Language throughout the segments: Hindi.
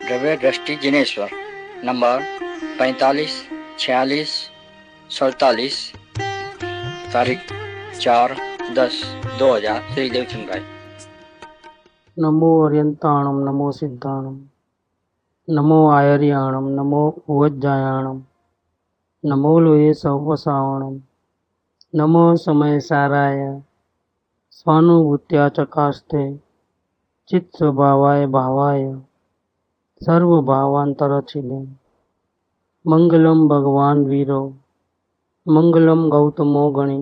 द्रव्य दृष्टि जिनेश्वर नंबर 45, 46, 47, तारीख 4/10/2000 श्री देवचंद भाई। नमो अर्यंताणम नमो सिद्धाणम नमो आयर्याणम नमो उवज्जायाणम नमो लोये सवसावणम नमो समय साराय स्वानुभूत्या चकास्ते चित्त स्वभावाय भावाय सर्वभावांतरचिले मंगलम भगवान वीरो मंगलम गौतमो गणी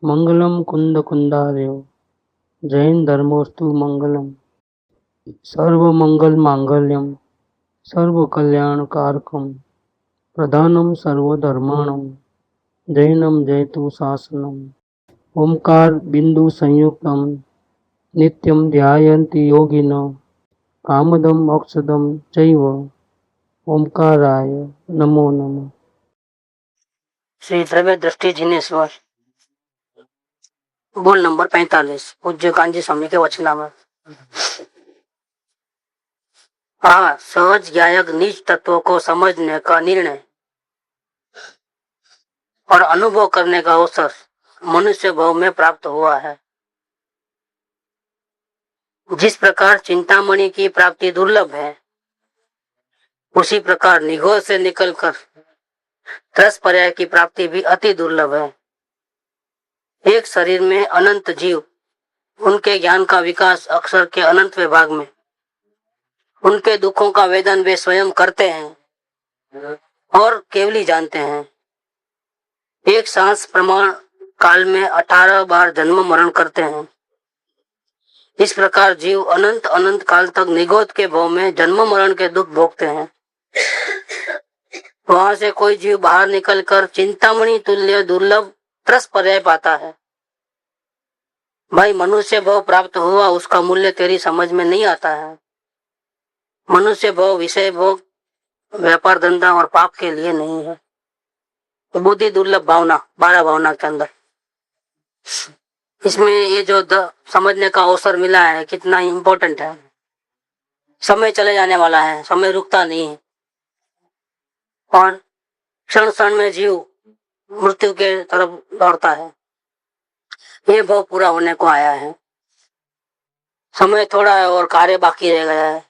मंगलम कुंद कुंदार्यो जैन धर्मोस्तु मंगलम सर्व मंगल मांगल्यम सर्व कल्याण कारकम प्रधानम सर्वधर्माणम जैनम जयतु शासनम ओंकार बिंदु संयुक्तम नित्यम ध्यायन्ति योगिनो कामदम मोक्षदम चैव ओंकाराय नमो नमः। श्री द्रव्य दृष्टि जिनेश्वर बोल नंबर 45 पूज्य कांजी स्वामी के वचनामृत। सहज ज्ञायक निज तत्वों को समझने का निर्णय और अनुभव करने का अवसर मनुष्य भाव में प्राप्त हुआ है। जिस प्रकार चिंतामणि की प्राप्ति दुर्लभ है, उसी प्रकार निगोद से निकलकर त्रस पर्याय की प्राप्ति भी अति दुर्लभ है। एक शरीर में अनंत जीव, उनके ज्ञान का विकास अक्षर के अनंत विभाग में, उनके दुखों का वेदन वे स्वयं करते हैं और केवली जानते हैं। एक सांस प्रमाण काल में 18 बार जन्म मरण करते हैं। इस प्रकार जीव अनंत अनंत काल तक निगोद के भाव में जन्म मरण के दुख भोगते हैं। वहां से कोई जीव बाहर निकलकर चिंतामणि तुल्य दुर्लभ त्रस पर्याय पाता है। भाई, मनुष्य भाव प्राप्त हुआ, उसका मूल्य तेरी समझ में नहीं आता है। मनुष्य भाव विषय भोग, व्यापार धंधा और पाप के लिए नहीं है। तो बुद्धि दुर्लभ भावना 12 भावना के अंदर, इसमें ये जो समझने का अवसर मिला है कितना इम्पोर्टेंट है। समय चले जाने वाला है, समय रुकता नहीं है और क्षण क्षण में जीव मृत्यु के तरफ दौड़ता है। ये भाव पूरा होने को आया है। समय थोड़ा है और कार्य बाकी रह गया है।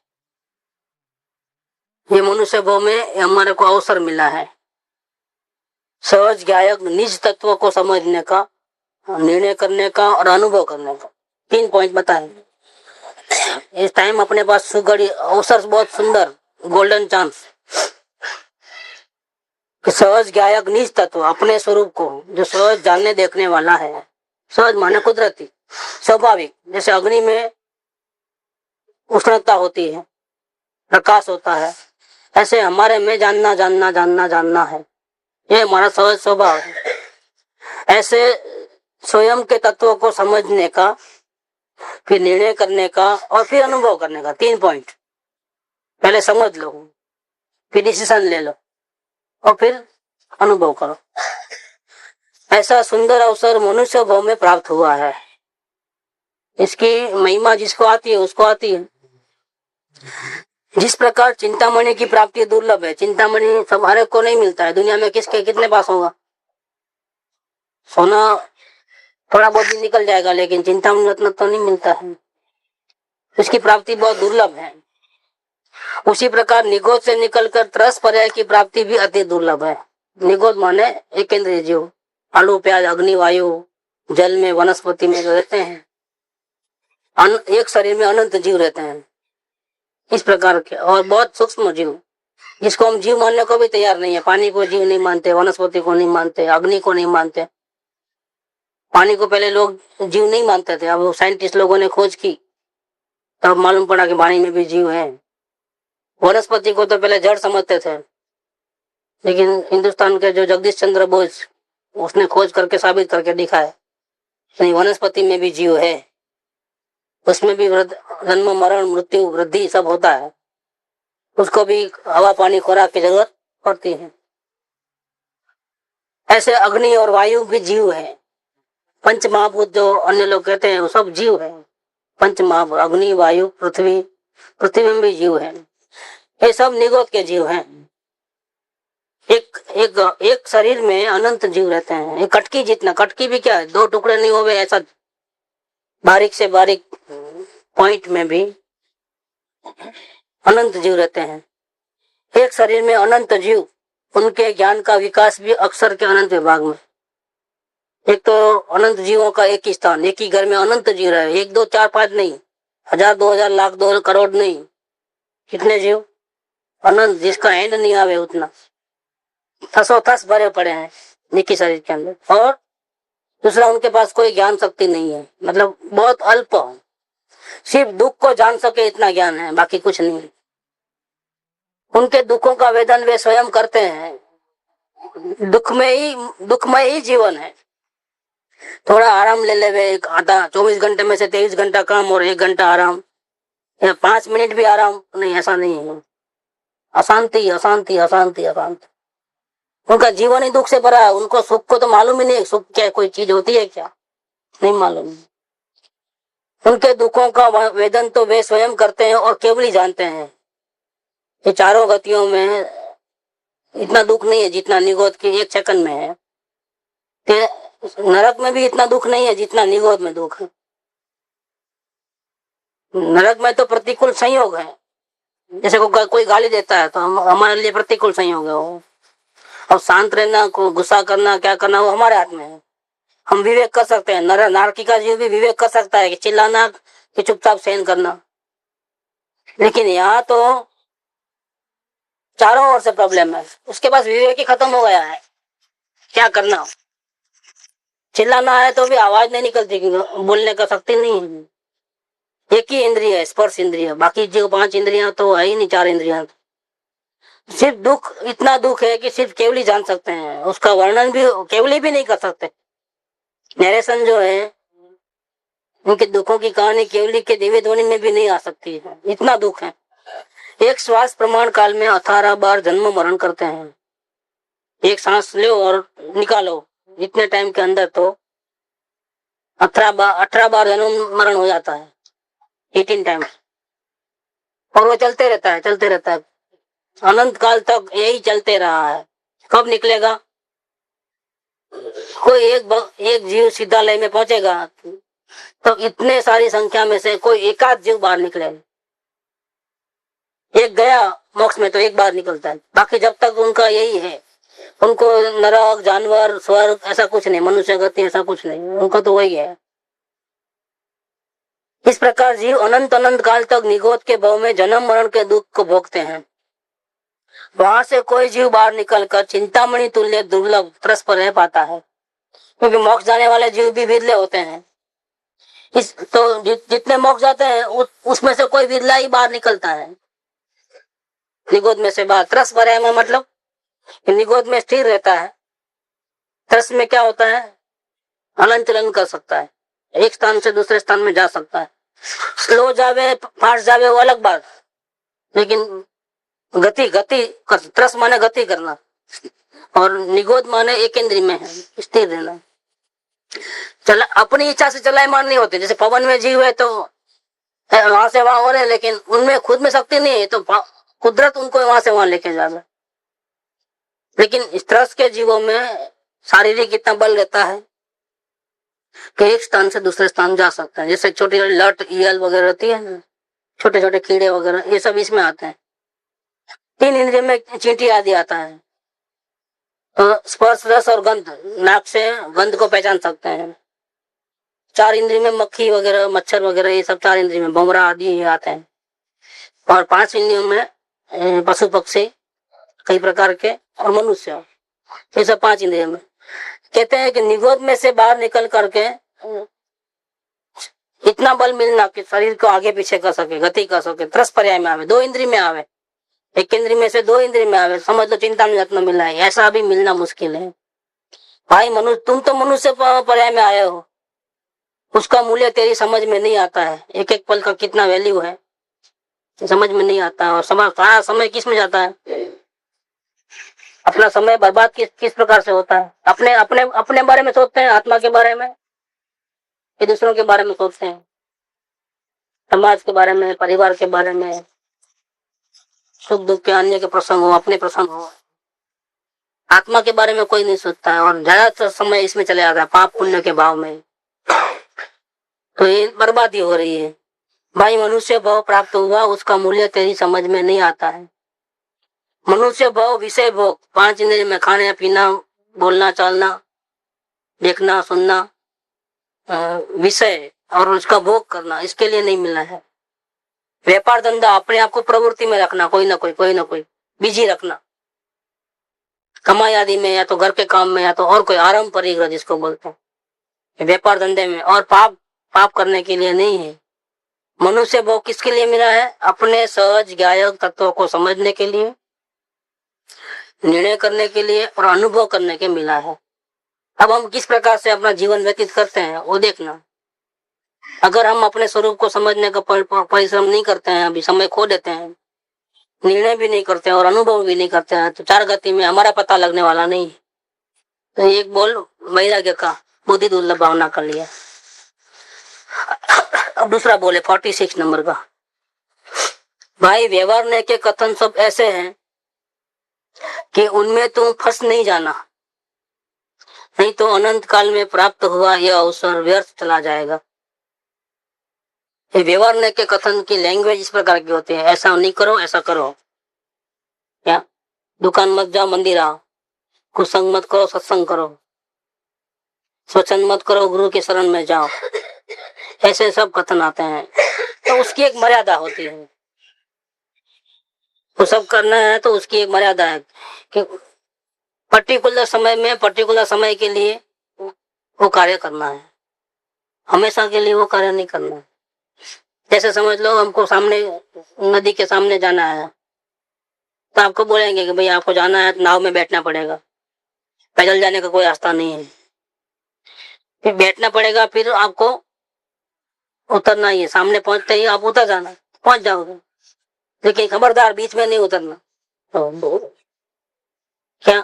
ये मनुष्य भाव में हमारे को अवसर मिला है सहज ज्ञायक निज तत्व को समझने का, निर्णय करने का और अनुभव करने का। 3 पॉइंट बताए। इस टाइम अपने पास सुगढ़ी अवसर, बहुत सुंदर गोल्डन चांस कि सहज ज्ञायक निज तत्व, अपने स्वरूप को जो सहज जानने देखने वाला है। सहज माने कुदरती, स्वाभाविक। जैसे अग्नि में उष्णता होती है, प्रकाश होता है, ऐसे हमारे में जानना जानना जानना जानना है। ये हमारा सहज स्वभाव है। ऐसे स्वयं के तत्वों को समझने का, फिर निर्णय करने का और फिर अनुभव करने का। 3 पॉइंट। पहले समझ लो, फिर डिसीजन ले लो और फिर अनुभव करो। ऐसा सुंदर अवसर मनुष्य भाव में प्राप्त हुआ है। इसकी महिमा जिसको आती है उसको आती है। जिस प्रकार चिंतामणि की प्राप्ति दुर्लभ है, चिंतामणि सब हर एक को नहीं मिलता है। दुनिया में किसके कितने पास होगा? सोना थोड़ा बहुत भी निकल जाएगा, लेकिन चिंतामणि रत्न तो नहीं मिलता है। इसकी प्राप्ति बहुत दुर्लभ है। उसी प्रकार निगोद से निकलकर त्रस पर्याय की प्राप्ति भी अति दुर्लभ है। निगोद माने एक इंद्रिय जीव, आलू प्याज अग्नि वायु जल में वनस्पति में रहते हैं। एक शरीर में अनंत जीव रहते हैं इस प्रकार के, और बहुत सूक्ष्म जीव जिसको हम जीव मानने को भी तैयार नहीं है। पानी को जीव नहीं मानते, वनस्पति को नहीं मानते, अग्नि को नहीं मानते। पानी को पहले लोग जीव नहीं मानते थे, अब साइंटिस्ट लोगों ने खोज की तब मालूम पड़ा कि पानी में भी जीव है। वनस्पति को तो पहले जड़ समझते थे, लेकिन हिंदुस्तान के जो जगदीश चंद्र बोस, उसने खोज करके साबित करके दिखाया नहीं, वनस्पति में भी जीव है। उसमें भी जन्म मरण मृत्यु वृद्धि सब होता है। उसको भी हवा पानी खुराक की जरूरत पड़ती है। ऐसे अग्नि और वायु भी जीव है। पंच महाभूत जो अन्य लोग कहते हैं वो सब जीव है। पंच महाभूत अग्नि वायु पृथ्वी, पृथ्वी में भी जीव है। ये सब निगोद के जीव हैं। एक एक एक शरीर में अनंत जीव रहते हैं। एक कटकी जितना, कटकी भी क्या है, दो टुकड़े नहीं होवे ऐसा बारीक से बारीक पॉइंट में भी अनंत जीव रहते हैं। एक शरीर में अनंत जीव, उनके ज्ञान का विकास भी अक्षर के अनंत विभाग में। एक तो अनंत जीवों का एक ही स्थान, एक ही घर में अनंत जीव रहे, एक दो चार पांच नहीं, 1000 2000 लाख 2 करोड़ नहीं, कितने जीव अनंत, जिसका एंड नहीं आवे उतना थसोथस भरे पड़े हैं निकी शरीर के अंदर। और दूसरा, उनके पास कोई ज्ञान शक्ति नहीं है, मतलब बहुत अल्प, सिर्फ दुख को जान सके इतना ज्ञान है, बाकी कुछ नहीं। उनके दुखों का वेदन वे स्वयं करते हैं। दुखमय ही जीवन है। थोड़ा आराम ले ले वे, एक आधा 24 घंटे में से 23 घंटा काम और 1 घंटा आराम, या 5 मिनट भी आराम नहीं, ऐसा नहीं है। अशांति अशांति अशांति अशांति। उनका जीवन ही दुख से भरा है। उनको सुख को तो मालूम ही नहीं, सुख क्या कोई चीज होती है क्या, नहीं मालूम। उनके दुखों का वेदन तो वे स्वयं करते हैं और केवल ही जानते हैं। ये चारों गतियों में इतना दुख नहीं है जितना निगोद के 1 सेकंड में है। नरक में भी इतना दुख नहीं है जितना निगोद में दुख है। नरक में तो प्रतिकूल संयोग है, जैसे कोई गाली देता है तो हमारे लिए प्रतिकूल संयोग है वो। और शांत रहना, को गुस्सा करना, क्या करना, वो हमारे हाथ में है। हम विवेक कर सकते हैं। नारकी का जीव भी विवेक कर सकता है कि चिल्लाना कि चुपचाप सहन करना। लेकिन यहाँ तो चारों ओर से प्रॉब्लम है, उसके पास विवेक ही खत्म हो गया है। क्या करना, चिल्लाना है तो भी आवाज नहीं निकलती, बोलने का शक्ति नहीं है। एक ही इंद्रिय है, स्पर्श इंद्रिय, बाकी जो 5 इंद्रियां तो है ही नहीं, 4 इंद्रियां। सिर्फ दुख, इतना दुख है कि सिर्फ केवल ही जान सकते हैं, उसका वर्णन भी केवल भी नहीं कर सकते। नरेशन जो है, उनके दुखों की कहानी केवली के दिव्य ध्वनि में भी नहीं आ सकती है, इतना दुख है। एक श्वास प्रमाण काल में 18 बार जन्म मरण करते हैं। एक सांस लो और निकालो, इतने टाइम के अंदर तो 18 बार जन्म मरण हो जाता है, 18 टाइम। और वो चलते रहता है, चलते रहता है, अनंत काल तक यही चलते रहा है। कब निकलेगा? कोई एक जीव सिद्धालय में पहुंचेगा तो इतने सारी संख्या में से कोई एकाध जीव बाहर निकलेगा। एक गया मोक्ष में तो एक बार निकलता है, बाकी जब तक उनका यही है, उनको नरक, जानवर, स्वर्ग ऐसा कुछ नहीं, मनुष्य गति ऐसा कुछ नहीं, उनका तो वही है। इस प्रकार जीव अनंत अनंत काल तक निगोद के भव में जन्म मरण के दुख को भोगते हैं। वहां से कोई जीव बाहर निकलकर चिंतामणि तुल्य दुर्लभ त्रस पर रह पाता है, क्योंकि मोक्ष जाने वाले जीव भी विरले होते हैं। इस तो जितने मोक्ष जाते हैं उसमें से कोई विरला ही बाहर निकलता है निगोद में से बाहर। त्रस भरे में मतलब निगोद में स्थिर रहता है। त्रस में क्या होता है, हलन चलन कर सकता है, एक स्थान से दूसरे स्थान में जा सकता है। स्लो जावे फास्ट जावे वो अलग बात, लेकिन गति कर, त्रस माने गति करना, और निगोद माने एक इंद्रिय में है, स्थिर रहना। चला अपनी इच्छा से चलायमान नहीं होते। जैसे पवन में जीव है तो वहां से वहां हो रहे, लेकिन उनमें खुद में शक्ति नहीं है, तो कुदरत उनको वहां से वहां लेके जावे। लेकिन इस त्रस के जीवों में शारीरिक इतना बल रहता है कि एक स्थान से दूसरे स्थान जा सकता है। जैसे छोटी लट ईयल वगैरह रहती है ना, छोटे छोटे कीड़े वगैरह, ये सब इसमें आते हैं। 3 इंद्रिय में चींटी आदि आता है, तो स्पर्श, रस और गंध, नाक से गंध को पहचान सकते हैं। 4 इंद्रिय में मक्खी वगैरह, मच्छर वगैरह, ये सब 4 इंद्रिय में भंवरा आदि आते हैं। और 5 इंद्रियों में पशु पक्षी कई प्रकार के और मनुष्य, ये सब 5 इंद्रियों में। कहते हैं कि निगोद में से बाहर निकल करके इतना बल मिलना कि शरीर को आगे पीछे कर सके, गति कर सके, त्रस पर्याय में आवे, 2 इंद्रिय में आवे, एक इंद्रिय में से 2 इंद्रिय में आवे, समझ लो चिंता में रत्न मिला है। ऐसा भी मिलना मुश्किल है भाई। मनुष्य, तुम तो मनुष्य पर्याय में आए हो, उसका मूल्य तेरी समझ में नहीं आता है। एक एक पल का कितना वैल्यू है समझ में नहीं आता। और सारा समय किस में जाता है, अपना समय बर्बाद किस प्रकार से होता है। अपने अपने अपने बारे में सोचते हैं, आत्मा के बारे में, ये दूसरों के बारे में सोचते हैं, समाज के बारे में, परिवार के बारे में, सुख दुख के अन्य के प्रसंग हो, अपने प्रसंग हो, आत्मा के बारे में कोई नहीं सोचता है और ज्यादातर समय इसमें चले जाता है पाप पुण्य के भाव में। तो ये बर्बादी हो रही है भाई। मनुष्य भाव प्राप्त हुआ, उसका मूल्य तेरी समझ में नहीं आता है। मनुष्य भाव विषय भोग, 5 इंद्रिय में खाने पीना, बोलना चालना, देखना सुनना, विषय और उसका भोग करना, इसके लिए नहीं मिला है। व्यापार धंधा, अपने आप को प्रवृत्ति में रखना, कोई ना कोई बिजी रखना, कमाई आदि में, या तो घर के काम में, या तो और कोई आराम परिग्रह जिसको बोलते हैं, व्यापार धंधे में। और पाप करने के लिए नहीं है। मनुष्य भोग किसके लिए मिला है? अपने सहज ज्ञायक तत्वों को समझने के लिए, निर्णय करने के लिए और अनुभव करने के मिला है। अब हम किस प्रकार से अपना जीवन व्यतीत करते हैं वो देखना। अगर हम अपने स्वरूप को समझने का परिश्रम नहीं करते हैं, अभी समय खो देते हैं, निर्णय भी नहीं करते हैं और अनुभव भी नहीं करते हैं, तो 4 गति में हमारा पता लगने वाला नहीं। तो एक बोल वैराग्य का, बुद्धि दुर्लभ भावना कर लिया। अब दूसरा बोले 46 नंबर का, भाई व्यवहार के कथन सब ऐसे हैं कि उनमें तुम फंस नहीं जाना, नहीं तो अनंत काल में प्राप्त हुआ यह अवसर व्यर्थ चला जाएगा। ये व्यवहार के कथन की लैंग्वेज इस प्रकार की होती है, ऐसा नहीं करो, ऐसा करो, क्या दुकान मत जाओ, मंदिर आओ, कुसंग मत करो, सत्संग करो, स्वचन मत करो, गुरु के शरण में जाओ, ऐसे सब कथन आते हैं। तो उसकी एक मर्यादा होती है, वो सब करना है तो उसकी एक मर्यादा है कि पर्टिकुलर समय में, पर्टिकुलर समय के लिए वो कार्य करना है, हमेशा के लिए वो कार्य नहीं करना है। जैसे समझ लो हमको सामने नदी के सामने जाना है, तो आपको बोलेंगे कि भाई आपको जाना है तो नाव में बैठना पड़ेगा, पैदल जाने का कोई रास्ता नहीं है, फिर बैठना पड़ेगा, फिर आपको उतरना ही है, सामने पहुंचते ही आप उतर जाना, पहुंच जाओगे, लेकिन खबरदार बीच में नहीं उतरना। तो क्या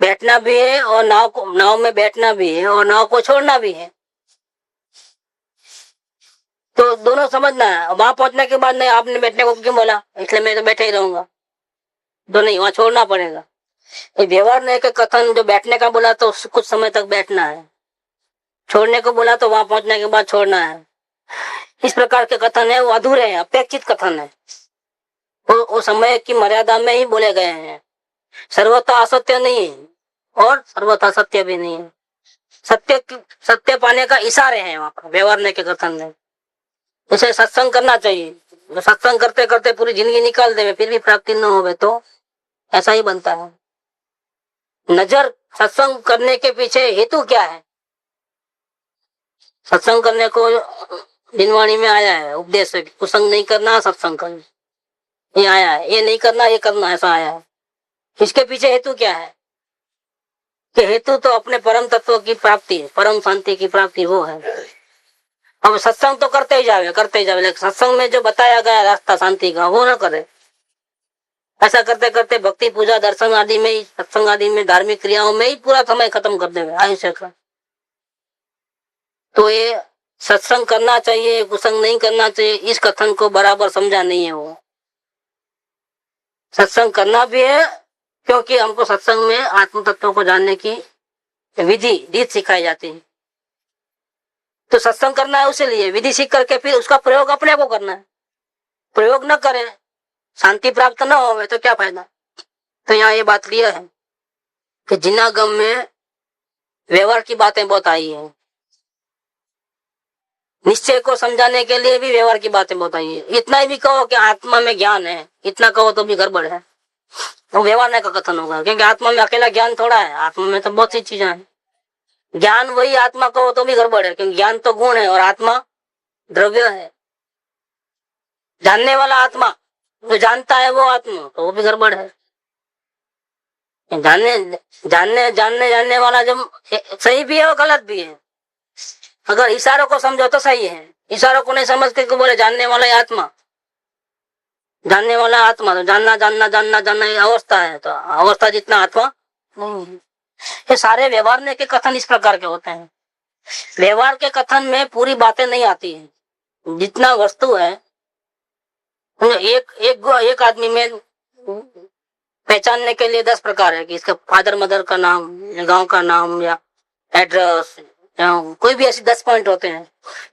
बैठना भी है और नाव में बैठना भी है और नाव को छोड़ना भी है, तो दोनों समझना है। वहां पहुंचने के बाद नहीं, आपने बैठने को क्यों बोला, इसलिए मैं तो बैठे ही रहूंगा, तो नहीं, वहां छोड़ना पड़ेगा। व्यवहार ने के कथन जो बैठने का बोला तो कुछ समय तक बैठना है, छोड़ने को बोला तो वहां पहुंचने के बाद छोड़ना है। इस प्रकार के कथन है वो अधूरे हैं, अपेक्षित कथन है, वो समय की मर्यादा में ही बोले गए हैं। सर्वथा असत्य नहीं है और सर्वथा सत्य भी नहीं है। सत्य पाने का इशारे हैं वहां पर व्यवहार के कथन में। जैसे सत्संग करना चाहिए, सत्संग करते करते पूरी जिंदगी निकाल देवे फिर भी प्राप्ति न होवे तो ऐसा ही बनता है। नजर सत्संग करने के पीछे हेतु क्या है? सत्संग करने को दिनवाणी में आया है उपदेश, कुसंग नहीं करना, सत्संग करना, ये आया है, ये नहीं करना, ये करना, ऐसा आया है। इसके पीछे हेतु क्या है? कि हेतु तो अपने परम तत्व की प्राप्ति है, परम शांति की प्राप्ति वो है। अब सत्संग तो करते ही जावे, लेकिन सत्संग में जो बताया गया रास्ता शांति का वो न करे। ऐसा करते करते भक्ति पूजा दर्शन आदि में ही, सत्संग आदि में, धार्मिक क्रियाओं में ही पूरा समय खत्म कर देवे आयुष्य का। तो ये सत्संग करना चाहिए, कुसंग नहीं करना चाहिए, इस कथन को बराबर समझा नहीं है। वो सत्संग करना भी है क्योंकि हमको सत्संग में आत्म तत्व को जानने की विधि रीत सिखाई जाती है। तो सत्संग करना है उसे लिए विधि सीख करके फिर उसका प्रयोग अपने को करना है। प्रयोग न करें, शांति प्राप्त न हो तो क्या फायदा। तो यहाँ ये बात क्लियर है कि जिनागम में व्यवहार की बातें बहुत आई है, निश्चय को समझाने के लिए भी व्यवहार की बातें बहुत आई है। इतना ही भी कहो कि आत्मा में ज्ञान है, इतना कहो तो भी गड़बड़ है, तो व्यवहार का कथन होगा। क्योंकि आत्मा में अकेला ज्ञान थोड़ा है, आत्मा में तो बहुत सी चीजें हैं। ज्ञान वही आत्मा कहो तो भी गड़बड़ है, क्योंकि ज्ञान तो गुण है और आत्मा द्रव्य है। जानने वाला आत्मा, जो जानता है वो आत्मा, तो वो भी गड़बड़ है। जानने वाला जब सही भी है और गलत भी है। अगर इशारों को समझो तो सही है, इशारों को नहीं समझ के बोले जानने वाला आत्मा, जानने वाला आत्मा, तो जानना जानना जानना जानना ये अवस्था है, तो अवस्था जितना आत्मा नहीं है। ये सारे व्यवहार के कथन इस प्रकार के होते हैं। व्यवहार के कथन में पूरी बातें नहीं आती है। जितना वस्तु है एक आदमी में पहचानने के लिए 10 प्रकार है कि इसका फादर मदर का नाम, गांव का नाम या एड्रेस या कोई भी ऐसे 10 पॉइंट होते हैं।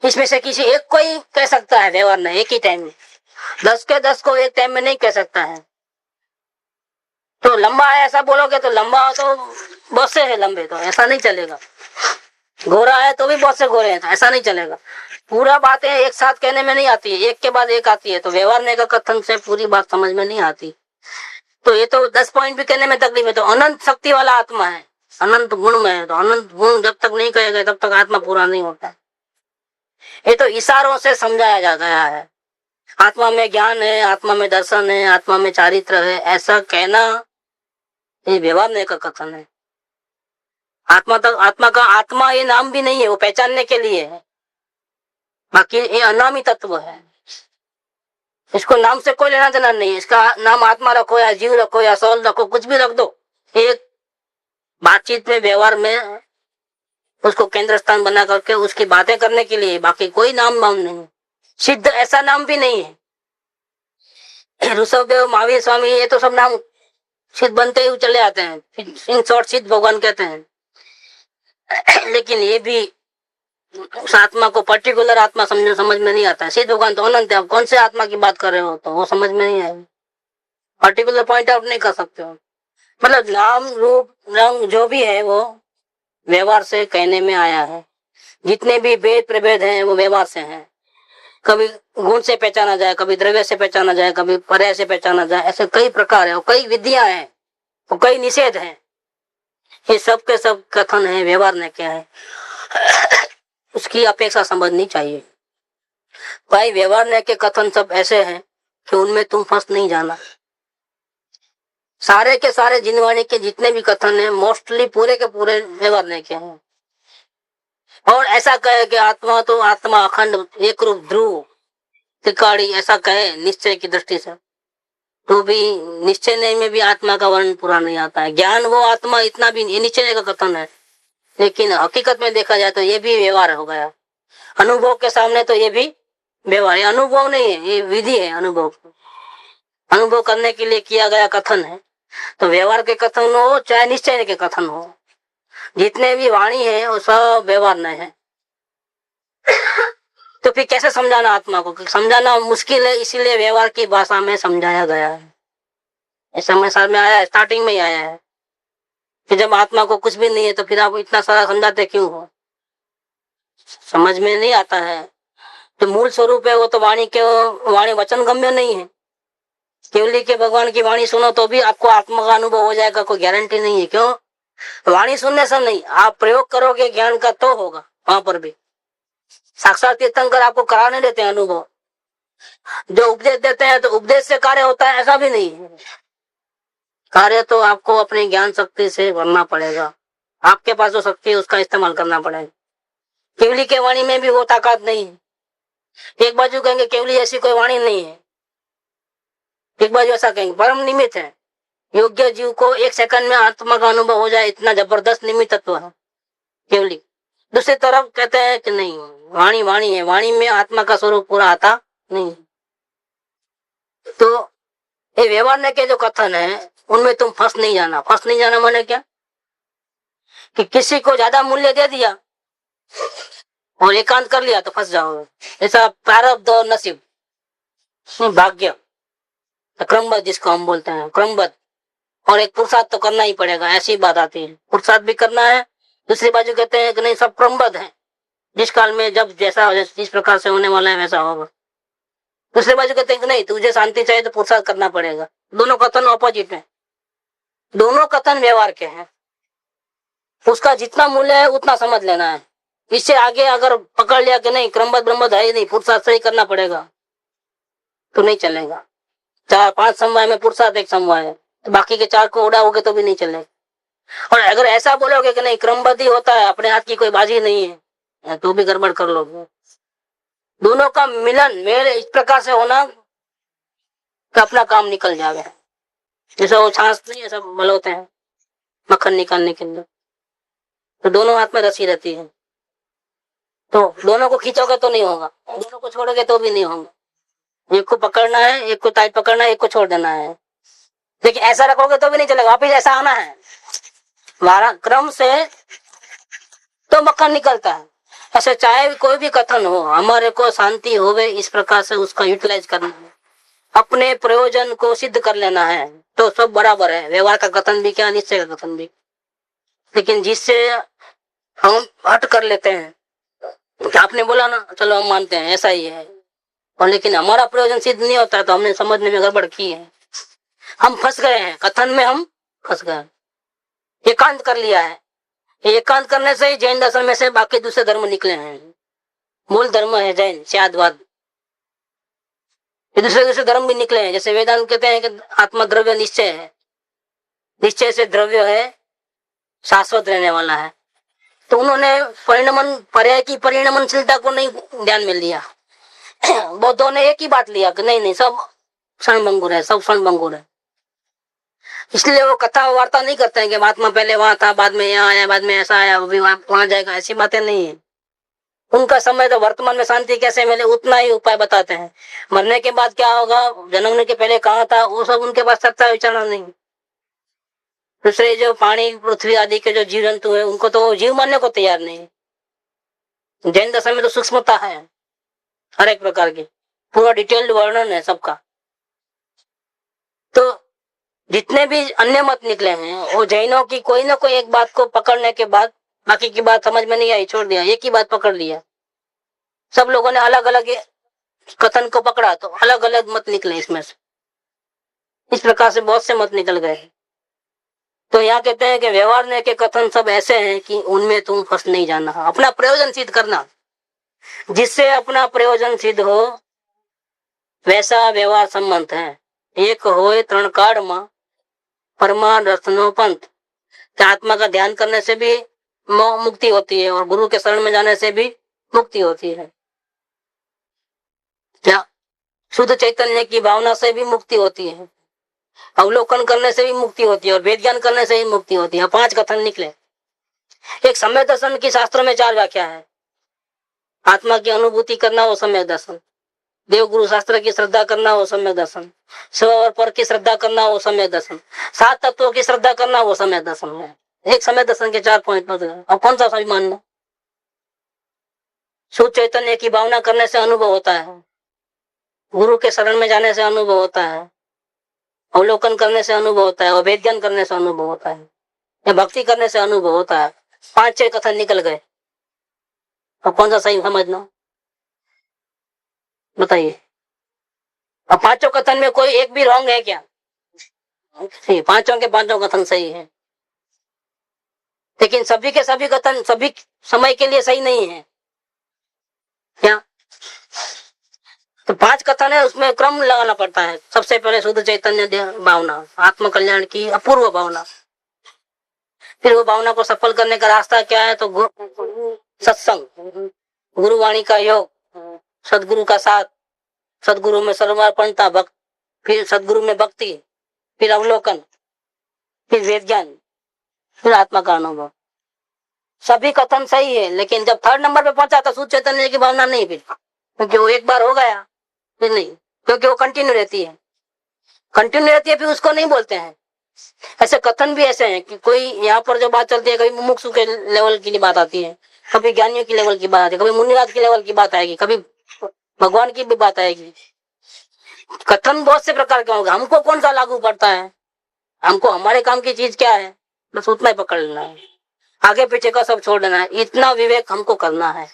इसमें से किसी एक को ही कह सकता है व्यवहार नहीं, एक ही टाइम में। 10 के 10 को एक टाइम में नहीं कह सकता है। तो लंबा है ऐसा बोलोगे तो लंबा तो बहुत से है लंबे, तो ऐसा नहीं चलेगा। गोरा है तो भी बहुत से गोरे हैं, तो ऐसा नहीं चलेगा। पूरा बातें एक साथ कहने में नहीं आती है, एक के बाद एक आती है, तो व्यवहार का कथन से पूरी बात समझ में नहीं आती। तो ये तो 10 पॉइंट भी कहने में तकलीफ है। तो अनंत शक्ति वाला आत्मा है, अनंत गुण में है, तो अनंत गुण जब तक नहीं कहेगा तब तक आत्मा पूरा नहीं होता। ये तो इशारों से समझाया जा गया है। आत्मा में ज्ञान है, आत्मा में दर्शन है, आत्मा में चारित्र है, ऐसा कहना ये व्यवहार का कथन है। आत्मा का आत्मा ये नाम भी नहीं है, वो पहचानने के लिए है। बाकी ये अनामी तत्व है, इसको नाम से कोई लेना देना नहीं है। इसका नाम आत्मा रखो या जीव रखो या सोल रखो, कुछ भी रख दो, एक बातचीत में व्यवहार में उसको केंद्र स्थान बना करके उसकी बातें करने के लिए, बाकी कोई नाम नहीं। सिद्ध ऐसा नाम भी नहीं है। ऋषभदेव, महावीर स्वामी, ये तो सब नाम सिद्ध बनते ही चले आते हैं, इन शॉर्ट सिद्ध भगवान कहते हैं। लेकिन ये भी उस आत्मा को पर्टिकुलर आत्मा समझ में नहीं आता है। सिद्ध भगवान तो अनंत है, आप कौन से आत्मा की बात कर रहे हो, तो वो समझ में नहीं आएगी। पर्टिकुलर पॉइंट आउट नहीं कर सकते हो। मतलब नाम रूप रंग जो भी है वो व्यवहार से कहने में आया है। जितने भी भेद प्रभेद हैं वो व्यवहार से हैं। कभी गुण से पहचाना जाए, कभी द्रव्य से पहचाना जाए, कभी पर्याय से पहचाना जाए, ऐसे कई प्रकार है, कई विधियां हैं, और कई निषेध हैं। ये सब के सब कथन है, व्यवहार ने क्या है उसकी अपेक्षा समझनी चाहिए। भाई व्यवहार ने के कथन सब ऐसे हैं कि उनमें तुम फंस नहीं जाना। सारे के सारे जिनवाणी के जितने भी कथन हैं मोस्टली पूरे के पूरे व्यवहार ने के हैं। और ऐसा कहे कि आत्मा तो आत्मा अखंड एक रूप ध्रुव त्रिकाणी, ऐसा कहे निश्चय की दृष्टि से, तो भी निश्चय नहीं में भी आत्मा का वर्णन पूरा नहीं आता है। ज्ञान वो आत्मा इतना भी, ये निश्चय का कथन है, लेकिन हकीकत में देखा जाए तो ये भी व्यवहार हो गया। अनुभव के सामने तो ये भी व्यवहार, ये अनुभव नहीं है, ये विधि है। अनुभव करने के लिए किया गया कथन है। तो व्यवहार के कथन हो चाहे निश्चय के कथन हो, जितने भी वाणी है वो सब व्यवहार नहीं है। तो फिर कैसे समझाना आत्मा को? समझाना मुश्किल है, इसीलिए व्यवहार की भाषा में समझाया गया है। ऐसा में साल में आया है, स्टार्टिंग में ही आया है कि जब आत्मा को कुछ भी नहीं है तो फिर आप इतना सारा समझाते क्यों हो? समझ में नहीं आता है। तो मूल स्वरूप है वो तो वाणी वचन गम्य नहीं है। केवली के भगवान की वाणी सुनो तो भी आपको आत्मा का अनुभव हो जाएगा, कोई गारंटी नहीं है। क्यों? वाणी सुनने से नहीं, आप प्रयोग करोगे ज्ञान का तो होगा। वहां पर भी साक्षात तीर्थंकर आपको करा नहीं देते अनुभव। जो उपदेश देते हैं तो उपदेश से कार्य होता है, ऐसा भी नहीं है। कार्य तो आपको अपनी ज्ञान शक्ति से करना पड़ेगा। आपके पास जो शक्ति है उसका इस्तेमाल करना पड़ेगा। केवली के वाणी में भी वो ताकत नहीं है। एक बाजू कहेंगे केवली ऐसी कोई वाणी नहीं है, एक बाजू ऐसा कहेंगे परम निमित्त है। योग्य जीव को 1 सेकंड में आत्मा का अनुभव हो जाए, इतना जबरदस्त निमित्त तत्व है केवली। दूसरी तरफ कहते हैं कि नहीं, वाणी है, वाणी में आत्मा का स्वरूप पूरा आता नहीं। तो ये व्यवहार के जो कथन है उनमें तुम फंस नहीं जाना। फंस नहीं जाना माने क्या? कि किसी को ज्यादा मूल्य दे दिया और एकांत कर लिया तो फंस जाओगे। ऐसा प्रारब्ध और नसीब, भाग्य, क्रमबद्ध जिसको हम बोलते हैं, क्रमबद्ध, और एक पुरुषार्थ तो करना ही पड़ेगा। ऐसी बात आती है, पुरुषार्थ भी करना है। दूसरी बाजू कहते हैं कि नहीं, सब क्रमबद्ध है, जिस काल में जब जैसा जिस प्रकार से होने वाला है वैसा होगा। दूसरी बाजू कहते हैं कि नहीं, तुझे शांति चाहिए तो पुरुषार्थ करना पड़ेगा। दोनों कथन ऑपोजिट है, दोनों कथन व्यवहार के हैं। उसका जितना मूल्य है उतना समझ लेना है। इससे आगे अगर पकड़ लिया कि नहीं क्रमबद्ध ब्रह्मबद्ध है ही नहीं, पुरुषार्थ से ही करना पड़ेगा, तो नहीं चलेगा। 4-5 समवाय में पुरुषार्थ एक समवाय है, तो बाकी के 4 को उड़ाओगे तो भी नहीं चलेगा। और अगर ऐसा बोलोगे कि नहीं क्रमबद्ध ही होता है, अपने हाथ की कोई बाजी नहीं है, तो भी गड़बड़ कर लोगे। दोनों का मिलन मेरे इस प्रकार से होना कि अपना काम निकल जाए। जैसे वो छाछ नहीं है, सब मलोते हैं मक्खन निकालने के अंदर, तो दोनों हाथ में रस्सी रहती है, तो दोनों को खींचोगे तो नहीं होगा, दोनों को छोड़ोगे तो भी नहीं होगा। एक को पकड़ना है, एक को टाइट पकड़ना है, एक को छोड़ देना है। लेकिन ऐसा रखोगे तो भी नहीं चलेगा, वापिस ऐसा आना है। हमारा क्रम से तो मक्खन निकलता है। ऐसे चाहे कोई भी कथन हो, हमारे को शांति होवे इस प्रकार से उसका यूटिलाइज करना है, अपने प्रयोजन को सिद्ध कर लेना है, तो सब बराबर है। व्यवहार का कथन भी क्या, निश्चय का कथन भी। लेकिन जिससे हम हट कर लेते हैं कि आपने बोला ना, चलो हम मानते हैं ऐसा ही है, और लेकिन हमारा प्रयोजन सिद्ध नहीं होता तो हमने समझने में गड़बड़ की है, हम फंस गए हैं कथन में, हम फंस गए। एकांत कर लिया है। एकांत करने से ही जैन दर्शन में से बाकी दूसरे धर्म निकले हैं। मूल धर्म है जैन स्यादवाद, दूसरे दूसरे धर्म भी निकले हैं। जैसे वेदांत कहते हैं कि आत्मा द्रव्य निश्चय है, निश्चय से द्रव्य है, शाश्वत रहने वाला है। तो उन्होंने परिणमन पर्याय की परिणमनशीलता को नहीं ध्यान में लिया। बौद्धों ने एक ही बात लिया कि नहीं नहीं सब क्षणभंगुर है, सब क्षणभंगुर है। इसलिए वो कथा वार्ता नहीं करते हैं कि महात्मा पहले वहां था, बाद में यहाँ आया, बाद में ऐसा आया, अभी वहां जाएगा, ऐसी बातें नहीं है। उनका समय तो वर्तमान में शांति कैसे मिले उतना ही उपाय बताते हैं। मरने के बाद क्या होगा, जन्मने के पहले कहाँ था, वो सब उनके पास चर्चा विचारणा नहीं। दूसरे जो पानी पृथ्वी आदि के जो जीव जंतु है उनको तो जीव मानने को तैयार नहीं। जैन दर्शन में तो सूक्ष्मता है, हर एक प्रकार की पूरा डिटेल्ड वर्णन है सबका। तो जितने भी अन्य मत निकले हैं वो जैनों की कोई ना कोई एक बात को पकड़ने के बाद बाकी की बात समझ में नहीं आई, छोड़ दिया, एक ही बात पकड़ लिया। सब लोगों ने अलग अलग कथन को पकड़ा तो अलग अलग मत निकले इसमें से। इस प्रकार से बहुत से मत निकल गए। तो यहाँ कहते हैं कि व्यवहार के कथन सब ऐसे हैं कि उनमें तुम फंस नहीं जाना, अपना प्रयोजन सिद्ध करना। जिससे अपना प्रयोजन सिद्ध हो वैसा व्यवहार संबंध है। एक होए तरण काढ़ मां परमादर्शनो पंथ, आत्मा का ध्यान करने से भी मुक्ति होती है और गुरु के शरण में जाने से भी मुक्ति होती है। क्या शुद्ध चैतन्य की भावना से भी मुक्ति होती है, अवलोकन करने से भी मुक्ति होती है और वेद ज्ञान करने से भी मुक्ति होती है। 5 कथन निकले। एक सम्यक दर्शन की शास्त्रों में 4 व्याख्या है। आत्मा की अनुभूति करना वो सम्यक दर्शन, देव गुरु शास्त्र की श्रद्धा करना वो सम्यक दर्शन, स्व और पर की श्रद्धा करना वो सम्यक दर्शन, 7 तत्वों की श्रद्धा करना वो सम्यक दर्शन है। एक सम्यक दर्शन के 4 पॉइंट। अब कौन सा सही मानना? शुद्ध चैतन्य की भावना करने से अनुभव होता है, गुरु के शरण में जाने से अनुभव होता है, अवलोकन करने से अनुभव होता है और वेद ज्ञान करने से अनुभव होता है, या भक्ति करने से अनुभव होता है। 5-6 कथन निकल गए। अब कौन सा सही समझना बताइए। अब 5 कथन में कोई एक भी रॉन्ग है क्या? सही, 5 के 5 कथन सही है। लेकिन सभी के सभी कथन सभी समय के लिए सही नहीं है क्या? तो 5 कथन है, उसमें क्रम लगाना पड़ता है। सबसे पहले शुद्ध चैतन्य भावना, आत्म कल्याण की अपूर्व भावना। फिर वो भावना को सफल करने का रास्ता क्या है? तो सत्संग, गुरुवाणी का योग, सदगुरु का साथ, सदगुरु में सर्वार्पणता, फिर सदगुरु में भक्ति, फिर अवलोकन, फिर वेद ज्ञान, फिर आत्मा का अनुभव। सभी कथन सही है, लेकिन जब 3rd नंबर पे पहुंचा तो शुद्ध चैतन्य की भावना नहीं, फिर क्योंकि वो एक बार हो गया फिर नहीं, क्योंकि वो कंटिन्यू रहती है, फिर उसको नहीं बोलते हैं। ऐसे कथन भी ऐसे हैं कि कोई यहाँ पर जो बात चलती है, कभी मुमुक्षु के लेवल की बात आती है, कभी ज्ञानियों की लेवल की बात आती है, कभी मुनिराज की लेवल की बात आएगी, कभी भगवान की भी बात आएगी। कथन बहुत से प्रकार के होंगे, हमको कौन सा लागू पड़ता है, हमको हमारे काम की चीज क्या है, बस उतना ही पकड़ लेना है, आगे पीछे का सब छोड़ देना है। इतना विवेक हमको करना है।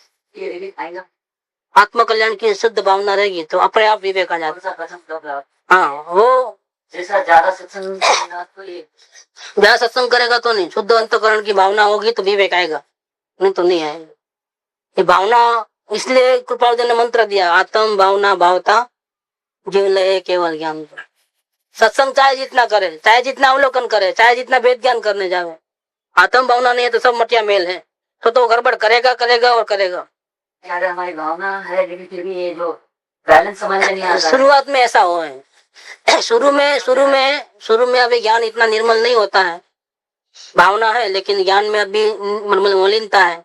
आत्म कल्याण की शुद्ध भावना रहेगी तो अपने आप विवेक आ जाता। हाँ, वो ज्यादा सत्संग करेगा तो नहीं, शुद्ध अंतकरण की भावना होगी तो विवेक आएगा, नहीं तो नहीं आएगा। ये भावना इसलिए कृपाल ने मंत्र दिया, आत्म भावना भावता जीव लय केवल ज्ञान। सत्संग चाहे जितना करे, चाहे जितना अवलोकन करे, चाहे जितना वेद ज्ञान करने जावे, आत्म भावना नहीं है तो सब मटिया मेल है, तो गड़बड़ करेगा और करेगा। हमारी भावना है लेकिन फिर भी ये जो बैलेंस समझ में नहीं आता। शुरुआत में ऐसा हो है। शुरू में अभी ज्ञान इतना निर्मल नहीं होता है, भावना है लेकिन ज्ञान में अभी मलिनता है,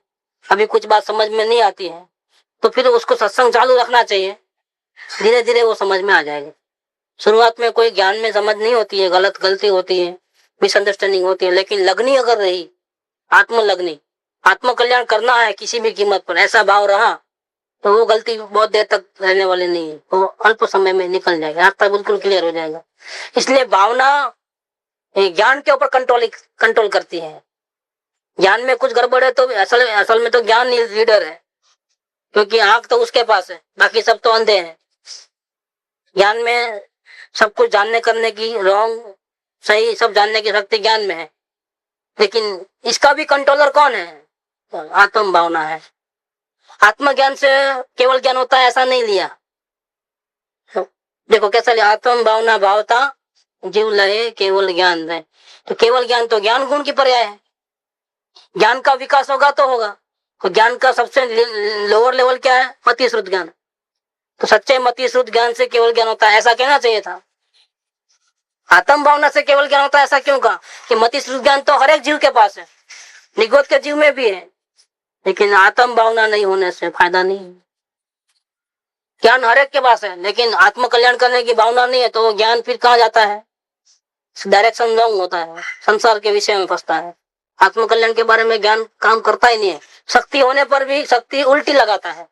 अभी कुछ बात समझ में नहीं आती है, तो फिर उसको सत्संग चालू रखना चाहिए। धीरे धीरे वो समझ में आ जाएगा। शुरुआत में कोई ज्ञान में समझ नहीं होती है, गलती होती है, मिसअंडरस्टैंडिंग होती है, लेकिन लगनी अगर रही, आत्मलग्नी, आत्म कल्याण करना है किसी भी कीमत पर, ऐसा भाव रहा तो वो गलती बहुत देर तक रहने वाली नहीं है, वो अल्प समय में निकल जाएगा, रास्ता बिल्कुल क्लियर हो जाएगा। इसलिए भावना ज्ञान के ऊपर कंट्रोल करती है। ज्ञान में कुछ गड़बड़ है तो असल में तो ज्ञान लीडर है, क्योंकि आंख तो उसके पास है, बाकी सब तो अंधे हैं। ज्ञान में सब कुछ जानने करने की, रॉन्ग सही सब जानने की शक्ति ज्ञान में है, लेकिन इसका भी कंट्रोलर कौन है? आत्म भावना है। आत्मज्ञान से केवल ज्ञान होता है ऐसा नहीं लिया। देखो कैसा लिया, आत्म भावना भावता जीव लहे केवल ज्ञान रहे। तो केवल ज्ञान तो ज्ञान गुण की पर्याय है। ज्ञान का विकास होगा तो होगा। तो ज्ञान का सबसे लोअर लेवल क्या है? मति श्रुत ज्ञान। तो सच्चे मति श्रुत ज्ञान से केवल ज्ञान होता है, ऐसा कहना चाहिए था। आत्म भावना से केवल ज्ञान होता है ऐसा क्यों कहा? कि मति श्रुत ज्ञान तो हर एक जीव के पास है, निगोद के जीव में भी है, लेकिन आत्म भावना नहीं होने से फायदा नहीं है। ज्ञान हर एक के पास है, लेकिन आत्म कल्याण करने की भावना नहीं है, तो वो ज्ञान फिर कहाँ जाता है? डायरेक्शन रॉन्ग होता है, संसार के विषय में फंसता है। आत्म कल्याण के बारे में ज्ञान काम करता ही नहीं है। शक्ति होने पर भी शक्ति उल्टी लगाता है,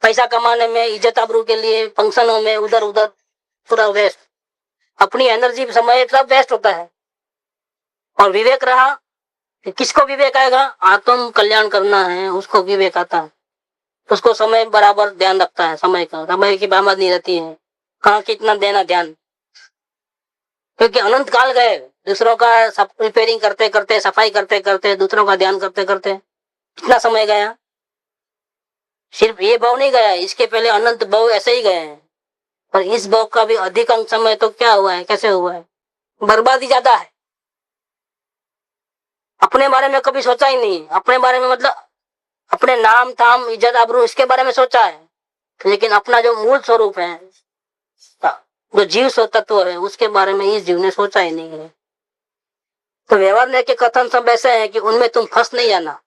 पैसा कमाने में, इज्जत आबरू के लिए, फंक्शनों में, उधर उधर पूरा वेस्ट, अपनी एनर्जी समय सब वेस्ट होता है। और विवेक रहा, किसको विवेक आएगा? आत्म कल्याण करना है उसको विवेक आता है, उसको समय बराबर ध्यान रखता है, समय का, समय की बराबर नहीं रहती है, कहाँ कितना देना ध्यान। क्योंकि अनंत काल गए, दूसरों का सब रिपेयरिंग करते करते, सफाई करते करते, दूसरों का ध्यान करते करते कितना समय गया। सिर्फ ये भाव नहीं गया, इसके पहले अनंत भाव ऐसे ही गए हैं, पर इस भाव का भी अधिकांश समय तो क्या हुआ है, कैसे हुआ है? बर्बादी ज्यादा है। अपने बारे में कभी सोचा ही नहीं, अपने बारे में मतलब अपने नाम थाम इज्जत आबरू इसके बारे में सोचा है, लेकिन अपना जो मूल स्वरूप है, जो जीव तत्व है, उसके बारे में इस जीव ने सोचा ही नहीं है। तो व्यवहार के कथन सब ऐसे हैं कि उनमें तुम फंस नहीं जाना।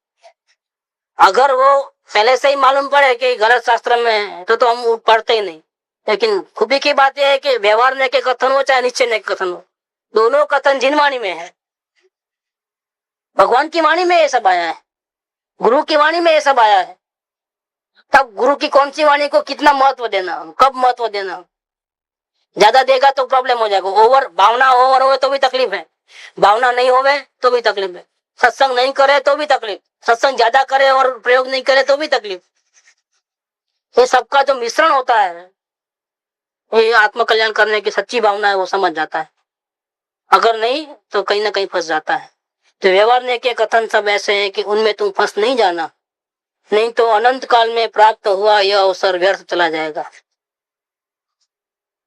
अगर वो पहले से ही मालूम पड़े कि गलत शास्त्र में है तो हम पढ़ते ही नहीं। लेकिन खूबी की बात यह है कि व्यवहार के कथन हो चाहे निश्चय के कथन हो, दोनों कथन जिन वाणी में है, भगवान की वाणी में ये सब आया है, गुरु की वाणी में ये सब आया है। तब गुरु की कौन सी वाणी को कितना महत्व देना, कब महत्व देना, ज्यादा देगा तो प्रॉब्लम हो जाएगा। ओवर भावना ओवर हो तो भी तकलीफ है, भावना नहीं होवे तो भी तकलीफ है, सत्संग नहीं करे तो भी तकलीफ, सत्संग ज्यादा करे और प्रयोग नहीं करे तो भी तकलीफ। ये सबका जो मिश्रण होता है, ये आत्म कल्याण करने की सच्ची भावना है, वो समझ जाता है। अगर नहीं तो कहीं ना कहीं फंस जाता है। तो व्यवहार के कथन सब ऐसे हैं कि उनमें तुम फंस नहीं जाना, नहीं तो अनंत काल में प्राप्त हुआ यह अवसर व्यर्थ चला जाएगा।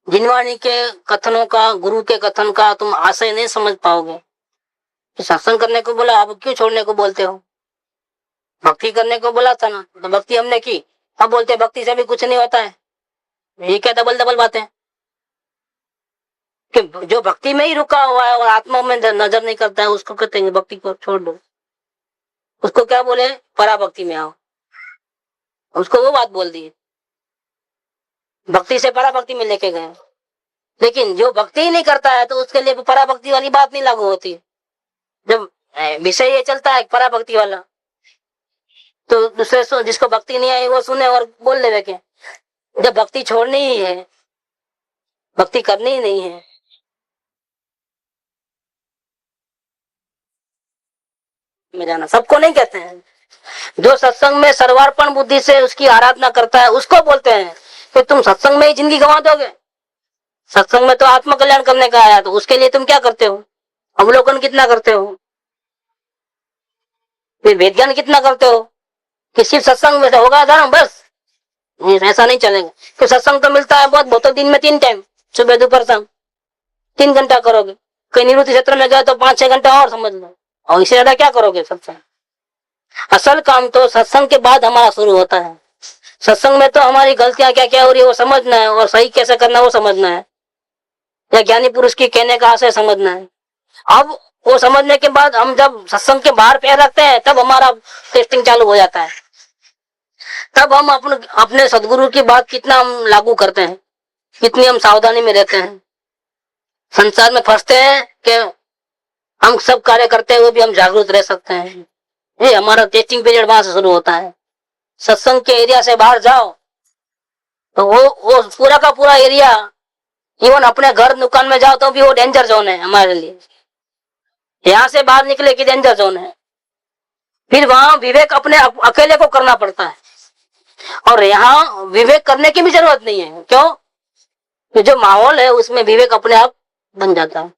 जिनवाणी के कथनों का, गुरु के कथन का तुम आशय नहीं समझ पाओगे। तो सत्संग करने को बोला, अब क्यों छोड़ने को बोलते हो? भक्ति करने को बोला था ना, तो भक्ति हमने की, अब बोलते भक्ति से भी कुछ नहीं होता है। ये क्या डबल डबल बातें कि जो भक्ति में ही रुका हुआ है और आत्मा में नजर नहीं करता है, उसको कहते हैं भक्ति को छोड़ दो। उसको क्या बोले? पराभक्ति में आओ। उसको वो बात बोल दी, भक्ति से पराभक्ति में लेके गए। लेकिन जो भक्ति ही नहीं करता है तो उसके लिए पराभक्ति वाली बात नहीं लागू होती। जब विषय ये चलता है पराभक्ति वाला, तो दूसरे जिसको भक्ति नहीं आई वो सुने और बोल ले के। जब भक्ति छोड़नी ही है, भक्ति करनी ही नहीं है, में जाना सबको नहीं कहते हैं। जो सत्संग में सर्वार्पण बुद्धि से उसकी आराधना करता है उसको बोलते हैं कि तुम सत्संग में ही जिंदगी गंवा दोगे। सत्संग में तो आत्म कल्याण करने का आया, तो उसके लिए तुम क्या करते हो? अवलोकन कितना करते हो? फिर वेद ज्ञान कितना करते हो? कि सिर्फ सत्संग में होगा धर्म बस? ऐसा नहीं चलेगा। कि सत्संग तो मिलता है बहुत दिन में 3 टाइम, सुबह दोपहर शाम 3 घंटा करोगे। कहीं निवृत्ति क्षेत्र में गए तो 5-6 घंटा और समझ लो, और इससे ज्यादा क्या करोगे सत्संग? असल काम तो सत्संग के बाद हमारा शुरू होता है। सत्संग में तो हमारी गलतियां क्या क्या हो रही है वो समझना है, और सही कैसे करना है वो समझना है, या ज्ञानी पुरुष की कहने का आशय समझना है। अब वो समझने के बाद हम जब सत्संग के बाहर पैर रखते हैं तब हमारा टेस्टिंग चालू हो जाता है। तब हम अपने सदगुरु की बात कितना हम लागू करते हैं, कितनी हम सावधानी में रहते हैं। संसार में फंसते हैं कि हम सब कार्य करते हुए भी हम जागरूक रह सकते हैं। ये हमारा टेस्टिंग पीरियड वहां से शुरू होता है। सत्संग के एरिया से बाहर जाओ तो वो पूरा का पूरा एरिया, इवन अपने घर दुकान में जाओ तो भी वो डेंजर जोन है हमारे लिए। यहाँ से बाहर निकले कि डेंजर जोन है। फिर वहां विवेक अपने अकेले को करना पड़ता है, और यहाँ विवेक करने की भी जरूरत नहीं है। क्यों? तो जो माहौल है उसमें विवेक अपने आप बन जाता है।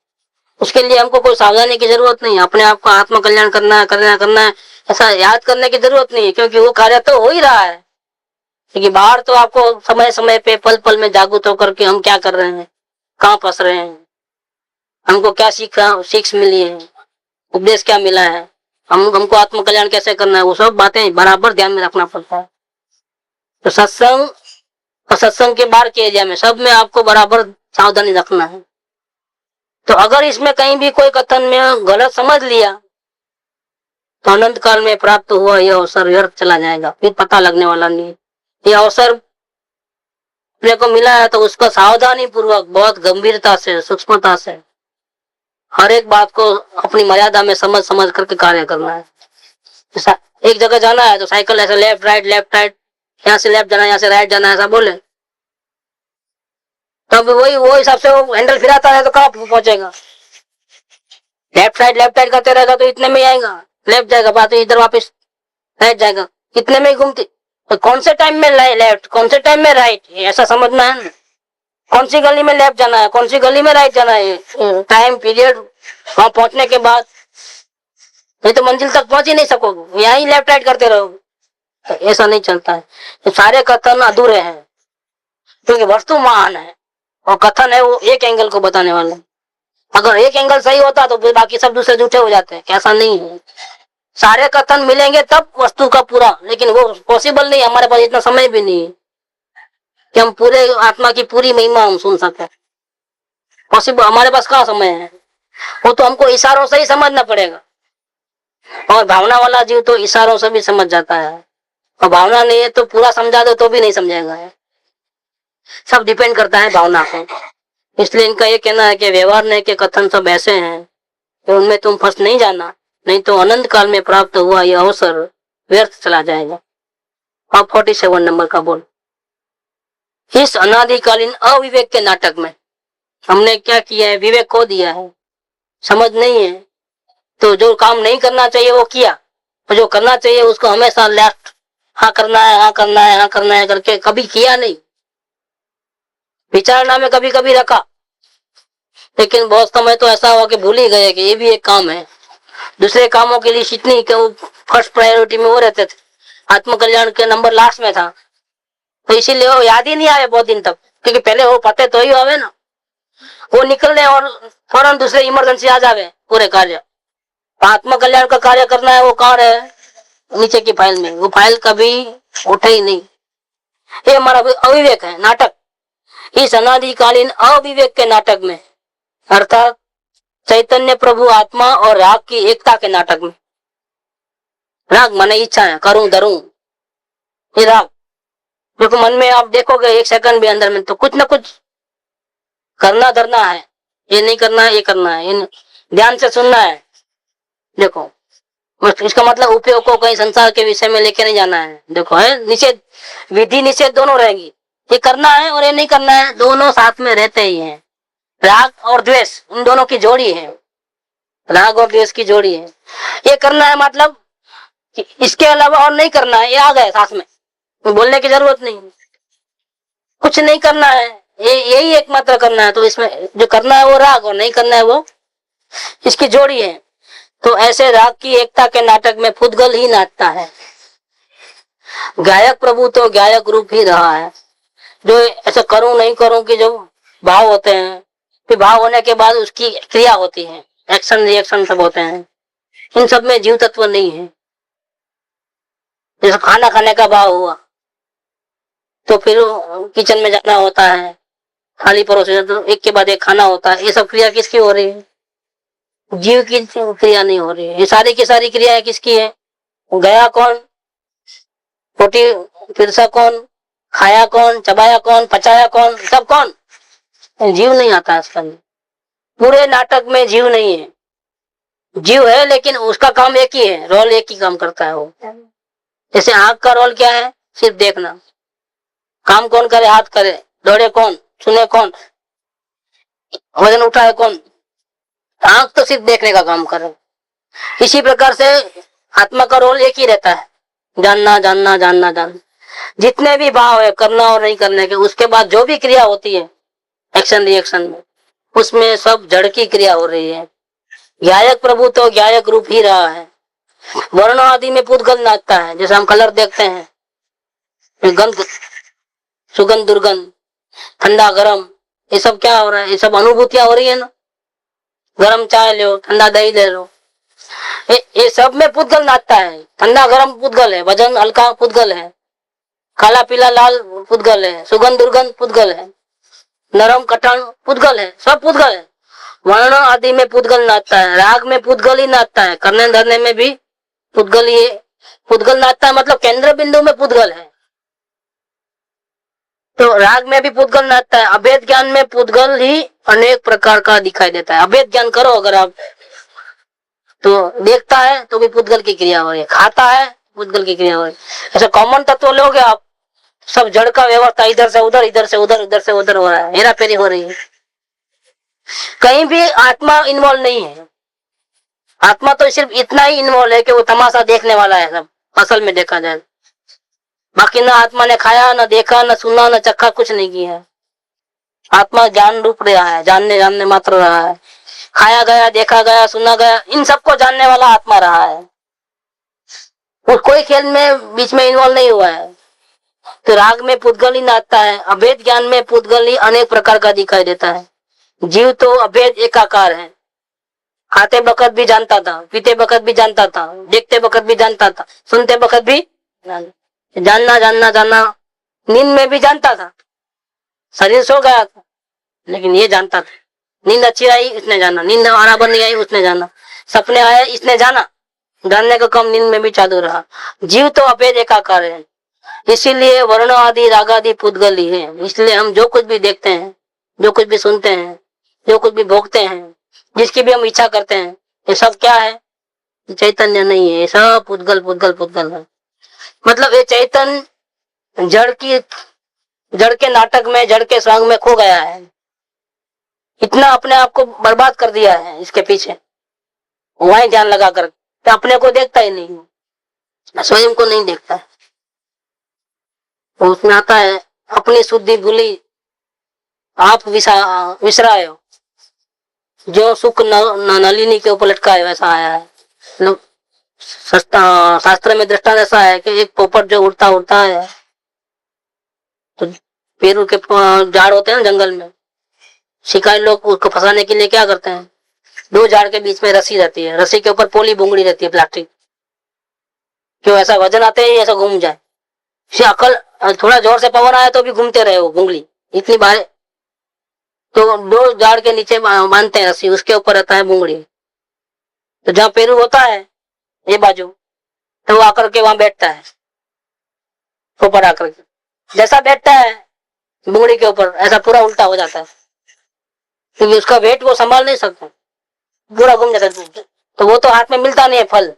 उसके लिए हमको कोई सावधानी की जरूरत नहीं है। अपने आप को आत्म कल्याण करना है, करना है, ऐसा याद करने की जरूरत नहीं है, क्योंकि वो कार्य तो हो ही रहा है। क्योंकि बाहर तो आपको समय समय पे पल पल में जागरूक होकर के हम क्या कर रहे हैं, कहाँ फंस रहे हैं, हमको क्या सीख मिली है, उपदेश क्या मिला है, हमको आत्म कल्याण कैसे करना है, वो सब बातें बराबर ध्यान में रखना पड़ता है। तो सत्संग और सत्संग के बाहर के एरिया में सब में आपको बराबर सावधानी रखना है। तो अगर इसमें कहीं भी कोई कथन में गलत समझ लिया तो अनंत काल में प्राप्त हुआ यह अवसर व्यर्थ चला जाएगा, फिर पता लगने वाला नहीं। यह अवसर अपने को मिला है तो उसका सावधानी पूर्वक, बहुत गंभीरता से, सूक्ष्मता से हर एक बात को अपनी मर्यादा में समझ करके कार्य करना है। एक जगह जाना है तो साइकिल ऐसे लेफ्ट राइट, यहाँ से लेफ्ट जाना है, यहाँ से राइट जाना है, ऐसा बोले तब वही वो हिसाब से वो हैंडल फिराता है तो कहाँ पहुंचेगा। लेफ्ट राइट करते रहेगा तो इतने में ही आएगा, लेफ्ट जाएगा बात इधर वापस राइट जाएगा, इतने में ही घूमती। तो कौन से टाइम में लेफ्ट, कौन से टाइम में राइट, ऐसा समझना है ना। कौन सी गली में लेफ्ट जाना है, कौन सी गली में राइट जाना है, टाइम पीरियड वहां पहुंचने के बाद, नहीं तो मंजिल तक पहुंच ही नहीं सकोगे, यहाँ ही लेफ्ट राइट करते रहोगे। तो ऐसा नहीं चलता है। तो सारे कथन अधूरे हैं, क्योंकि वस्तु महान है और कथन है वो एक एंगल को बताने वाले। अगर एक एंगल सही होता तो फिर बाकी सब दूसरे झूठे हो जाते हैं। ऐसा नहीं है, सारे कथन मिलेंगे तब वस्तु का पूरा, लेकिन वो पॉसिबल नहीं, हमारे पास इतना समय भी नहीं है कि हम पूरे आत्मा की पूरी महिमा हम सुन सके। पॉसिबल हमारे पास कहाँ समय है, वो तो हमको इशारों से ही समझना पड़ेगा। और भावना वाला जीव तो इशारों से भी समझ जाता है, और भावना नहीं है तो पूरा समझा दो तो भी नहीं समझेगा। सब डिपेंड करता है भावना पे। इसलिए इनका ये कहना है कि व्यवहार ने के कथन सब ऐसे हैं कि उनमें तुम फंस नहीं जाना, नहीं तो अनंत काल में प्राप्त हुआ यह अवसर व्यर्थ चला जाएगा। अब 47 नंबर का बोल। इस अनादिकालीन अविवेक के नाटक में हमने क्या किया है, विवेक खो दिया है, समझ नहीं है। तो जो काम नहीं करना चाहिए वो किया, और जो करना चाहिए उसको हमेशा लेफ्ट, हाँ करना है, हाँ करना है, हाँ करना है करके कभी किया नहीं। विचारणा में कभी कभी रखा, लेकिन बहुत समय तो ऐसा हुआ कि भूल ही गए कि ये भी एक काम है। दूसरे कामों के लिए इतनी फर्स्ट प्रायोरिटी में वो रहते थे, आत्म कल्याण के नंबर लास्ट में था, तो इसीलिए वो याद ही नहीं आए बहुत दिन तक। क्योंकि पहले वो पते तो ही आवे ना, वो निकलने और फौरन दूसरे इमरजेंसी आ जावे पूरे कार्य। आत्म कल्याण का कार्य करना है, वो कहाँ है, नीचे की फाइल में, वो फाइल कभी उठे ही नहीं। ये हमारा अविवेक है, नाटक। इस अनादिकालीन अविवेक के नाटक में, अर्थात चैतन्य प्रभु आत्मा और राग की एकता के नाटक में, राग माने इच्छा है, करूं धरूं, ये राग। क्योंकि मन में आप देखोगे एक सेकंड भी अंदर में तो कुछ ना कुछ करना धरना है, ये नहीं करना है, ये करना है, ये ध्यान से सुनना है। देखो इसका मतलब उपयोग को कहीं संसार के विषय में लेके नहीं जाना है। देखो है निषेध, विधि निषेध दोनों रहेगी, ये करना है और ये नहीं करना है, दोनों साथ में रहते ही हैं। राग और द्वेष उन दोनों की जोड़ी है, राग और द्वेष की जोड़ी है। ये करना है मतलब कि इसके अलावा और नहीं करना है, ये आ गए साथ में, बोलने की जरूरत नहीं, कुछ नहीं करना है, यही एकमात्र करना है। तो इसमें जो करना है वो राग और नहीं करना है वो इसकी जोड़ी है। तो ऐसे राग की एकता के नाटक में फुदगल ही नाचता है। गायक प्रभु तो गायक रूप ही रहा है। जो ऐसा करूं नहीं करूं कि जो भाव होते हैं, फिर भाव होने के बाद उसकी क्रिया होती है, एक्शन रिएक्शन सब होते हैं, इन सब में जीव तत्व नहीं है। जैसे खाना खाने का भाव हुआ तो फिर किचन में जाना होता है, थाली परोसे तो एक के बाद एक खाना होता है। ये सब क्रिया किसकी हो रही है, जीव की क्रिया नहीं हो रही है। ये सारी की सारी क्रिया किसकी है, गया कौन, फिरसा कौन, खाया कौन, चबाया कौन, पचाया कौन, सब कौन? जीव नहीं आता इसका। पूरे नाटक में जीव नहीं है। जीव है लेकिन उसका काम एक ही है, रोल एक ही काम करता है वो। जैसे आंख का रोल क्या है? सिर्फ देखना। काम कौन करे? हाथ करे। दौड़े कौन? सुने कौन? वजन उठाए कौन? आंख तो सिर्फ देखने का काम करे। इसी प्रकार से आत्मा का रोल एक ही रहता है, जानना जानना जानना जानना। जितने भी भाव है करना और नहीं करने के, उसके बाद जो भी क्रिया होती है एक्शन रिएक्शन में, उसमें सब जड़ की क्रिया हो रही है। ज्ञायक प्रभु तो ज्ञायक रूप ही रहा है। वर्ण आदि में पुद्गल नाचता है। जैसे हम कलर देखते हैं, गंध, सुगंध, दुर्गंध, ठंडा गरम, ये सब क्या हो रहा है? ये सब अनुभूतियां हो रही है ना। गरम चाय लो, ठंडा दही ले लो, ये सब में पुद्गल नाचता है। ठंडा गरम पुद्गल है, वजन हल्का पुद्गल है, काला पीला लाल पुद्गल है, सुगंध दुर्गंध पुद्गल है, नरम कठिन पुद्गल है, सब पुद्गल है। वर्ण आदि में पुद्गल नाचता है, राग में पुद्गल ही नाचता है, करने धरने में भी पुद्गल ही पुद्गल नाचता है। मतलब केंद्र बिंदु में पुद्गल है। तो राग में भी पुद्गल नाचता है। अभेद ज्ञान में पुद्गल ही अनेक प्रकार का दिखाई देता है। अभेद ज्ञान करो अगर आप, तो देखता है तो भी पुद्गल की क्रिया हो रही है, खाता है पुद्गल की क्रिया हो रही है। ऐसा कॉमन तत्व लोगे आप, सब जड़ का व्यवस्था इधर से उधर, इधर से उधर, इधर से उधर हो रहा है, हेरा फेरी हो रही है। कहीं भी आत्मा इन्वॉल्व नहीं है। आत्मा तो सिर्फ इतना ही इन्वॉल्व है कि वो तमाशा देखने वाला है सब, असल में देखा जाए। बाकी ना आत्मा ने खाया, ना देखा, ना सुना, ना चखा, कुछ नहीं किया। आत्मा ज्ञान रूप रहा है, जानने जानने मात्र रहा है। खाया गया, देखा गया, सुना गया, इन सबको जानने वाला आत्मा रहा है। वो कोई खेल में बीच में इन्वॉल्व नहीं हुआ है। तो राग में पुद्गल ही नाचता है। अभेद ज्ञान में पुद्गल ही अनेक प्रकार का दिखाई देता है। जीव तो अभेद एकाकार है। खाते बखत भी जानता था, पीते बखत भी जानता था, देखते बखत भी जानता था, सुनते बखत भी जानना जानना जानना। नींद में भी जानता था, शरीर सो गया था लेकिन ये जानता था। नींद अच्छी आई इसने जाना, नींद बराबर नहीं आई उसने जाना, सपने आए इसने जाना। जानने का काम नींद में भी चालू रहा। जीव तो अभेद एकाकार है। इसीलिए वर्ण आदि राग आदि पुद्गल ही है। इसलिए हम जो कुछ भी देखते हैं, जो कुछ भी सुनते हैं, जो कुछ भी भोगते हैं, जिसकी भी हम इच्छा करते हैं, ये सब क्या है? चैतन्य नहीं है, ये सब पुद्गल पुद्गल पुद्गल है। मतलब ये चैतन्य जड़ के नाटक में, जड़ के स्वांग में खो गया है। इतना अपने आप को बर्बाद कर दिया है इसके पीछे, वहीं ध्यान लगा कर। तो अपने को देखता ही नहीं, स्वयं को नहीं देखता। तो उसमें आता है अपनी शुद्धि भूली आप विसराए हो, जो सुख नलिनी के ऊपर लटका है वैसा आया है। लोग शास्त्र में दृष्टांत ऐसा है कि एक पोपट जो उड़ता उड़ता है, तो पेड़ के झाड़ होते हैं ना जंगल में, शिकारी लोग उसको फंसाने के लिए क्या करते हैं, दो झाड़ के बीच में रस्सी रहती है, रस्सी के ऊपर पोली बुंगड़ी रहती है प्लास्टिक, क्यों ऐसा वजन आते ही ऐसा घूम जाए। अकल थोड़ा जोर से पवन आया तो भी घूमते रहे वो बुंगली इतनी बार। तो दो झाड़ के नीचे बांधते हैं रस्सी, उसके ऊपर रहता है बुंगड़ी। तो जहाँ पेरू होता है ये बाजू, तो वो आकर के वहां बैठता है, ऊपर आकर के जैसा बैठता है बुंगड़ी के ऊपर ऐसा पूरा उल्टा हो जाता है, क्योंकि उसका वेट वो संभाल नहीं सकता, पूरा घूम जाता है। तो वो तो हाथ में मिलता नहीं है फल,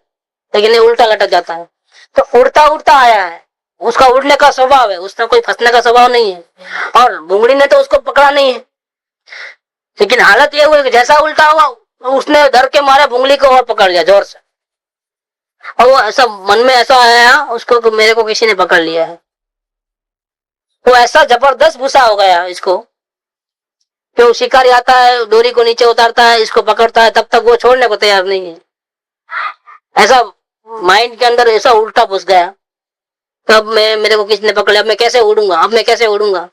लेकिन ये उल्टा लटक जाता है। तो उड़ता उड़ता आया है, उसका उड़ने का स्वभाव है, उसका कोई फंसने का स्वभाव नहीं है। और बुंगड़ी ने तो उसको पकड़ा नहीं है, लेकिन हालत ये हुई कि जैसा उल्टा हुआ उसने डर के मारे बुंगली को और पकड़ लिया जोर से, और वो ऐसा मन में ऐसा आया उसको कि मेरे को किसी ने पकड़ लिया है। वो ऐसा जबरदस्त गुस्सा हो गया इसको कि वो शिकारी आता है, डोरी को नीचे उतारता है, इसको पकड़ता है, तब तक वो छोड़ने को तैयार नहीं है। ऐसा माइंड के अंदर ऐसा उल्टा घुस गया, तब मेरे को किसी ने पकड़ लिया, अब मैं कैसे उड़ूंगा, अब मैं कैसे उड़ूंगा।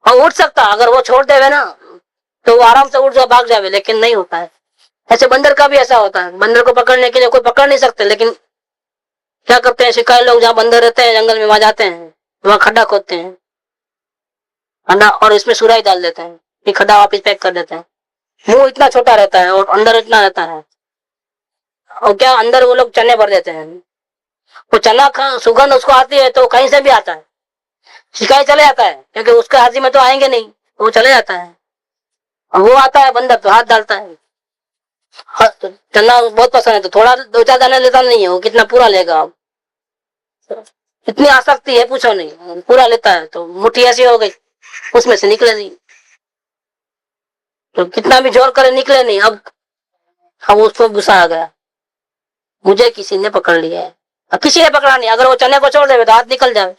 और उड़ सकता, अगर वो छोड़ देवे ना तो वो आराम से उड़ जाए, भाग जावे, लेकिन नहीं होता है। ऐसे बंदर का भी ऐसा होता है, बंदर को पकड़ने के लिए कोई पकड़ नहीं सकते, लेकिन क्या करते हैं शिकारी लोग, जहाँ बंदर रहते हैं जंगल में वहां जाते हैं, वहां खड्डा खोदते हैं, खड्डा, और इसमें सुराही डाल देते हैं, फिर खड्डा वापिस पैक कर देते हैं। मुंह इतना छोटा रहता है और अंदर इतना रहता है, और क्या अंदर वो लोग चने भर देते हैं, वो चना का सुगंध उसको आती है तो कहीं से भी आता है, शिकायत चले जाता है, क्योंकि उसके हाथी में तो आएंगे नहीं, वो चले जाता है। और वो आता है बंदर तो हाथ डालता है। तो चना बहुत पसंद है तो थोड़ा 2-4 दाने लेता नहीं है, वो कितना पूरा लेगा। अब इतनी आसक्ति है पूछो नहीं, पूरा लेता है तो मुट्ठी ऐसी हो गई, उसमें से निकले नहीं, तो कितना भी जोर करे निकले नहीं। अब उसको गुस्सा आ गया, मुझे किसी ने पकड़ लिया है। अब किसी ने पकड़ा नहीं, अगर वो चने को छोड़ देवे तो हाथ निकल जाए,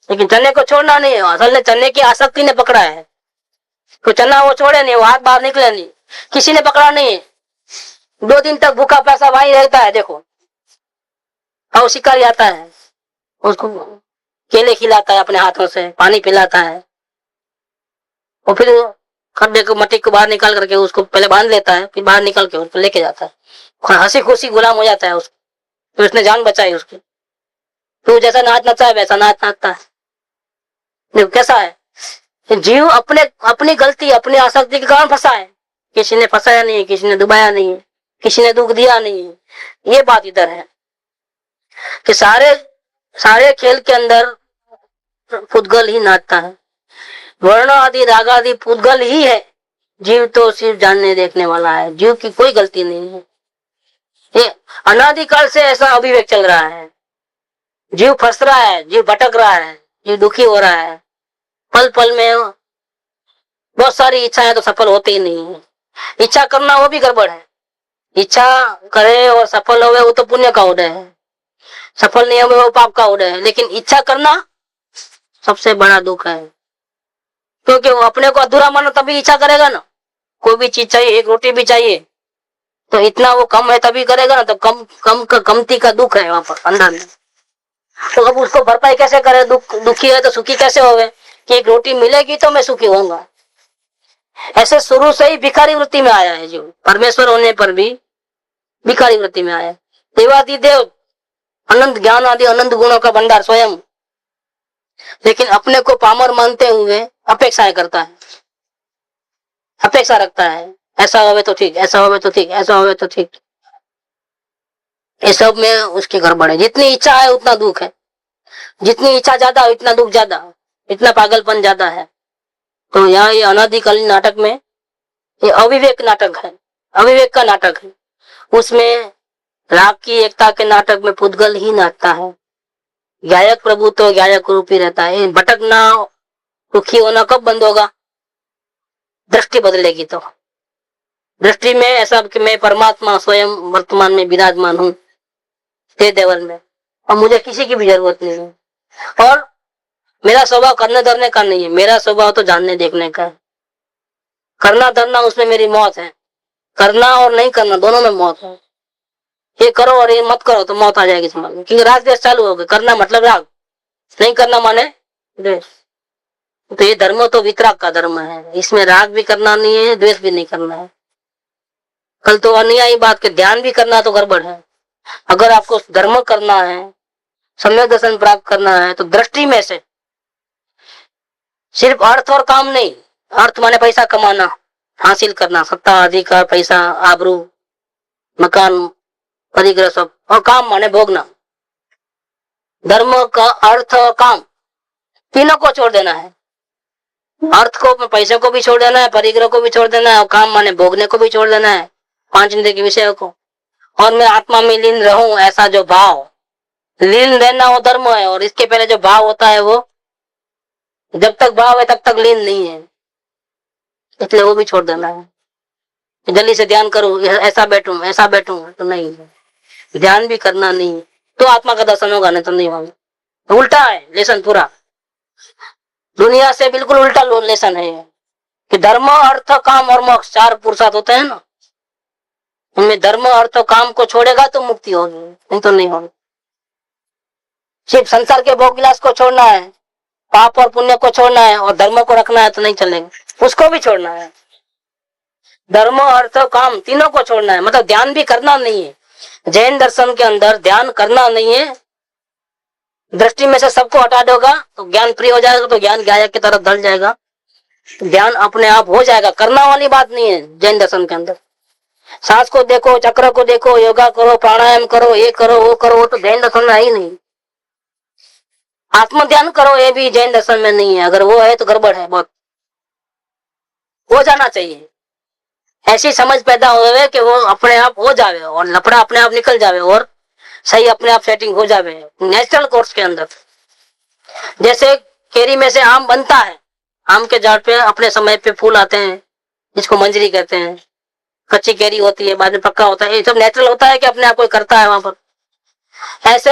लेकिन चने को छोड़ना नहीं है, असल में चने की आसक्ति ने पकड़ा है। तो चना वो छोड़े नहीं, वो हाथ बाहर निकले नहीं, किसी ने पकड़ा नहीं है। 2 दिन तक भूखा प्यासा वहीं रहता है। देखो, और शिकारी आता है, उसको केले खिलाता है अपने हाथों से, पानी पिलाता है, और फिर खड्डे को मट्टी को बाहर निकाल करके उसको पहले बांध लेता है, फिर बाहर निकाल के उसको लेके जाता है। हंसी खुशी गुलाम हो जाता है उसको, तो उसने जान बचाई उसकी। तो जैसा नाच नचा है वैसा नाच नाचता है। देखो कैसा है, जीव अपनी गलती, अपनी आसक्ति के कारण फंसा है। किसी ने फंसाया नहीं है, किसी ने डुबाया नहीं है, किसी ने दुख दिया नहीं है। ये बात इधर है कि सारे खेल के अंदर पुद्गल ही नाचता है। वर्ण आदि राग आदि पुद्गल ही है, जीव तो सिर्फ जानने देखने वाला है। जीव की कोई गलती नहीं है। ये अनादिकाल से ऐसा अभिव्यक्त चल रहा है। जीव फंस रहा है, जीव भटक रहा है, जीव दुखी हो रहा है। पल पल में बहुत सारी इच्छाएं तो सफल होती ही नहीं है। इच्छा करना वो भी गड़बड़ है। इच्छा करे और सफल हो वो तो पुण्य का उदय है, सफल नहीं हो वो पाप का उदय है। लेकिन इच्छा करना सबसे बड़ा दुख है, क्योंकि वो अपने को अधूरा मानो तभी इच्छा करेगा ना। कोई भी चीज चाहिए, एक रोटी भी चाहिए तो इतना वो कम है तभी करेगा ना, तो कमती का दुख है वहां पर अंदर में। तो अब उसको भरपाई कैसे करे? दुखी है तो सुखी कैसे होवे कि एक रोटी मिलेगी तो मैं सुखी होऊंगा। ऐसे शुरू से ही भिखारी वृत्ति में आया है। जो परमेश्वर होने पर भी भिखारी वृत्ति में आया है। देवादिदेव अनंत ज्ञान आदि अनंत गुणों का भंडार स्वयं, लेकिन अपने को पामर मानते हुए अपेक्षाएं करता है, अपेक्षा रखता है। ऐसा होवे तो ठीक, ऐसा होवे तो ठीक, ऐसा होवे तो ठीक। ये सब में उसकी गड़बड़ है। जितनी इच्छा है उतना दुख है, जितनी इच्छा ज्यादा उतना दुख ज्यादा, इतना पागलपन ज्यादा है। तो यहाँ ये अनादिकालीन नाटक में ये अविवेक नाटक है, अविवेक का नाटक है। उसमें राग की एकता के नाटक में पुद्गल ही नाचता है। गायक प्रभु तो गायक रूप ही रहता है। भटकना, दुखी होना कब बंद होगा? दृष्टि बदलेगी तो। दृष्टि में ऐसा कि मैं परमात्मा स्वयं वर्तमान में विराजमान हूँ ते देवल में, और मुझे किसी की भी जरूरत नहीं है। और मेरा स्वभाव करने धरने का नहीं है, मेरा स्वभाव तो जानने देखने का है। करना धरना उसमें मेरी मौत है, करना और नहीं करना दोनों में मौत है। ये करो और ये मत करो तो मौत आ जाएगी समझ में, क्योंकि राग द्वेष चालू हो गए। करना मतलब राग, नहीं करना माने द्वेष। तो ये धर्म तो वितराग का धर्म है, इसमें राग भी करना नहीं है, द्वेष भी नहीं करना है। कल तो अन्यायी बात के ध्यान भी करना तो गड़बड़ है। अगर आपको धर्म करना है, सम्यक दर्शन प्राप्त करना है, तो दृष्टि में से सिर्फ अर्थ और काम नहीं। अर्थ माने पैसा कमाना, हासिल करना, सत्ता अधिकार, पैसा, आबरू, मकान, परिग्रह सब, और काम माने भोगना। धर्म का अर्थ और काम तीनों को छोड़ देना है। अर्थ को, पैसे को भी छोड़ देना है, परिग्रह को भी छोड़ देना है, और काम माने भोगने को भी छोड़ देना है, 5 इंद्रिय के विषयों को। और मैं आत्मा में लीन रहूं, ऐसा जो भाव, लीन रहना वो धर्म है। और इसके पहले जो भाव होता है वो, जब तक भाव है तब तक लीन नहीं है, इसलिए वो भी छोड़ देना है। जल्दी से ध्यान करूं, ऐसा बैठूं ऐसा बैठूं, तो नहीं है। ध्यान भी करना नहीं तो आत्मा का दर्शन होगा, नहीं तो नहीं होगा। तो उल्टा है लेसन पूरा, दुनिया से बिल्कुल उल्टा लेसन है कि धर्म अर्थ काम और मोक्ष 4 पुरुषार्थ होते हैं ना, उनमें धर्म अर्थ काम को छोड़ेगा तो मुक्ति होगी, नहीं तो नहीं होगी। सिर्फ संसार के भोग विलास को छोड़ना है, पाप और पुण्य को छोड़ना है, और धर्म को रखना है तो नहीं चलेगा, उसको भी छोड़ना है। धर्म अर्थ काम तीनों को छोड़ना है, मतलब ध्यान भी करना नहीं है। जैन दर्शन के अंदर ध्यान करना नहीं है। दृष्टि में से सबको हटा दोगा तो ज्ञान फ्री हो जाएगा, तो ज्ञान गायक की तरफ ढल जाएगा, ध्यान अपने आप हो जाएगा। करना वाली बात नहीं है जैन दर्शन के अंदर। सांस को देखो, चक्र को देखो, योगा करो, प्राणायाम करो, ये करो वो करो, वो तो जैन दर्शन में है ही नहीं। आत्म ध्यान करो, ये भी जैन दर्शन में नहीं है। अगर वो है तो गड़बड़ है बहुत। हो जाना चाहिए, ऐसी समझ पैदा हो कि वो अपने आप हो जावे और लफड़ा अपने आप निकल जावे और सही अपने आप सेटिंग हो जावे नेचुरल कोर्स के अंदर। जैसे केरी में से आम बनता है, आम के झाड़ पे अपने समय पे फूल आते हैं जिसको मंजरी कहते हैं, कच्ची केरी होती है बाद में पक्का होता है, ये सब नेचुरल होता है कि अपने आप कोई करता है वहां पर। ऐसे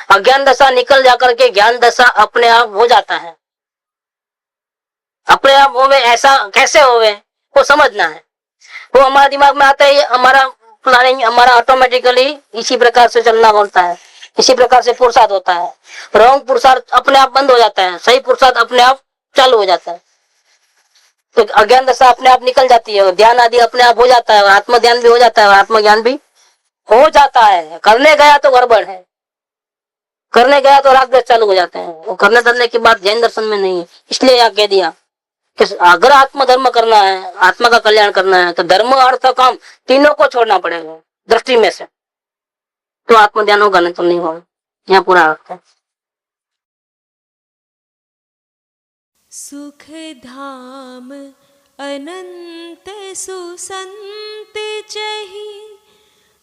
अज्ञान दशा निकल जाकर के ज्ञान दशा अपने आप हो जाता है। अपने आप होवे ऐसा कैसे होवे वो समझना है। वो हमारा दिमाग में आता है, हमारा प्लानिंग हमारा ऑटोमेटिकली इसी प्रकार से चलना होता है, इसी प्रकार से पुरुषार्थ होता है। रॉन्ग पुरुषार्थ अपने आप बंद हो जाता है, सही पुरुषार्थ अपने आप चालू हो जाता है। तो अज्ञान दशा अपने आप निकल जाती है और ध्यान आदि अपने आप हो जाता है और आत्म ध्यान भी हो जाता है और आत्मज्ञान भी हो जाता है। करने गया तो गड़बड़ है, करने गया तो राग द्वेष चालू हो जाते हैं। वो करने धरने की बात जैन दर्शन में नहीं है। इसलिए यहाँ कह दिया कि अगर आत्म धर्म करना है, आत्मा का कल्याण करना है, तो धर्म अर्थ काम तीनों को छोड़ना पड़ेगा दृष्टि में से, तो आत्म ध्यान होगा, नहीं तो नहीं होगा। यहाँ पूरा अर्थ है। सुख धाम अनंत सुसंत चही,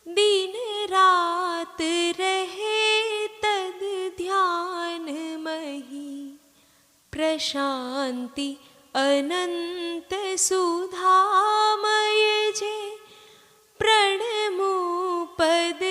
दिन रात रहे तद ध्यान मही। प्रशांति अनंत सुधामय जे, प्रणमो पद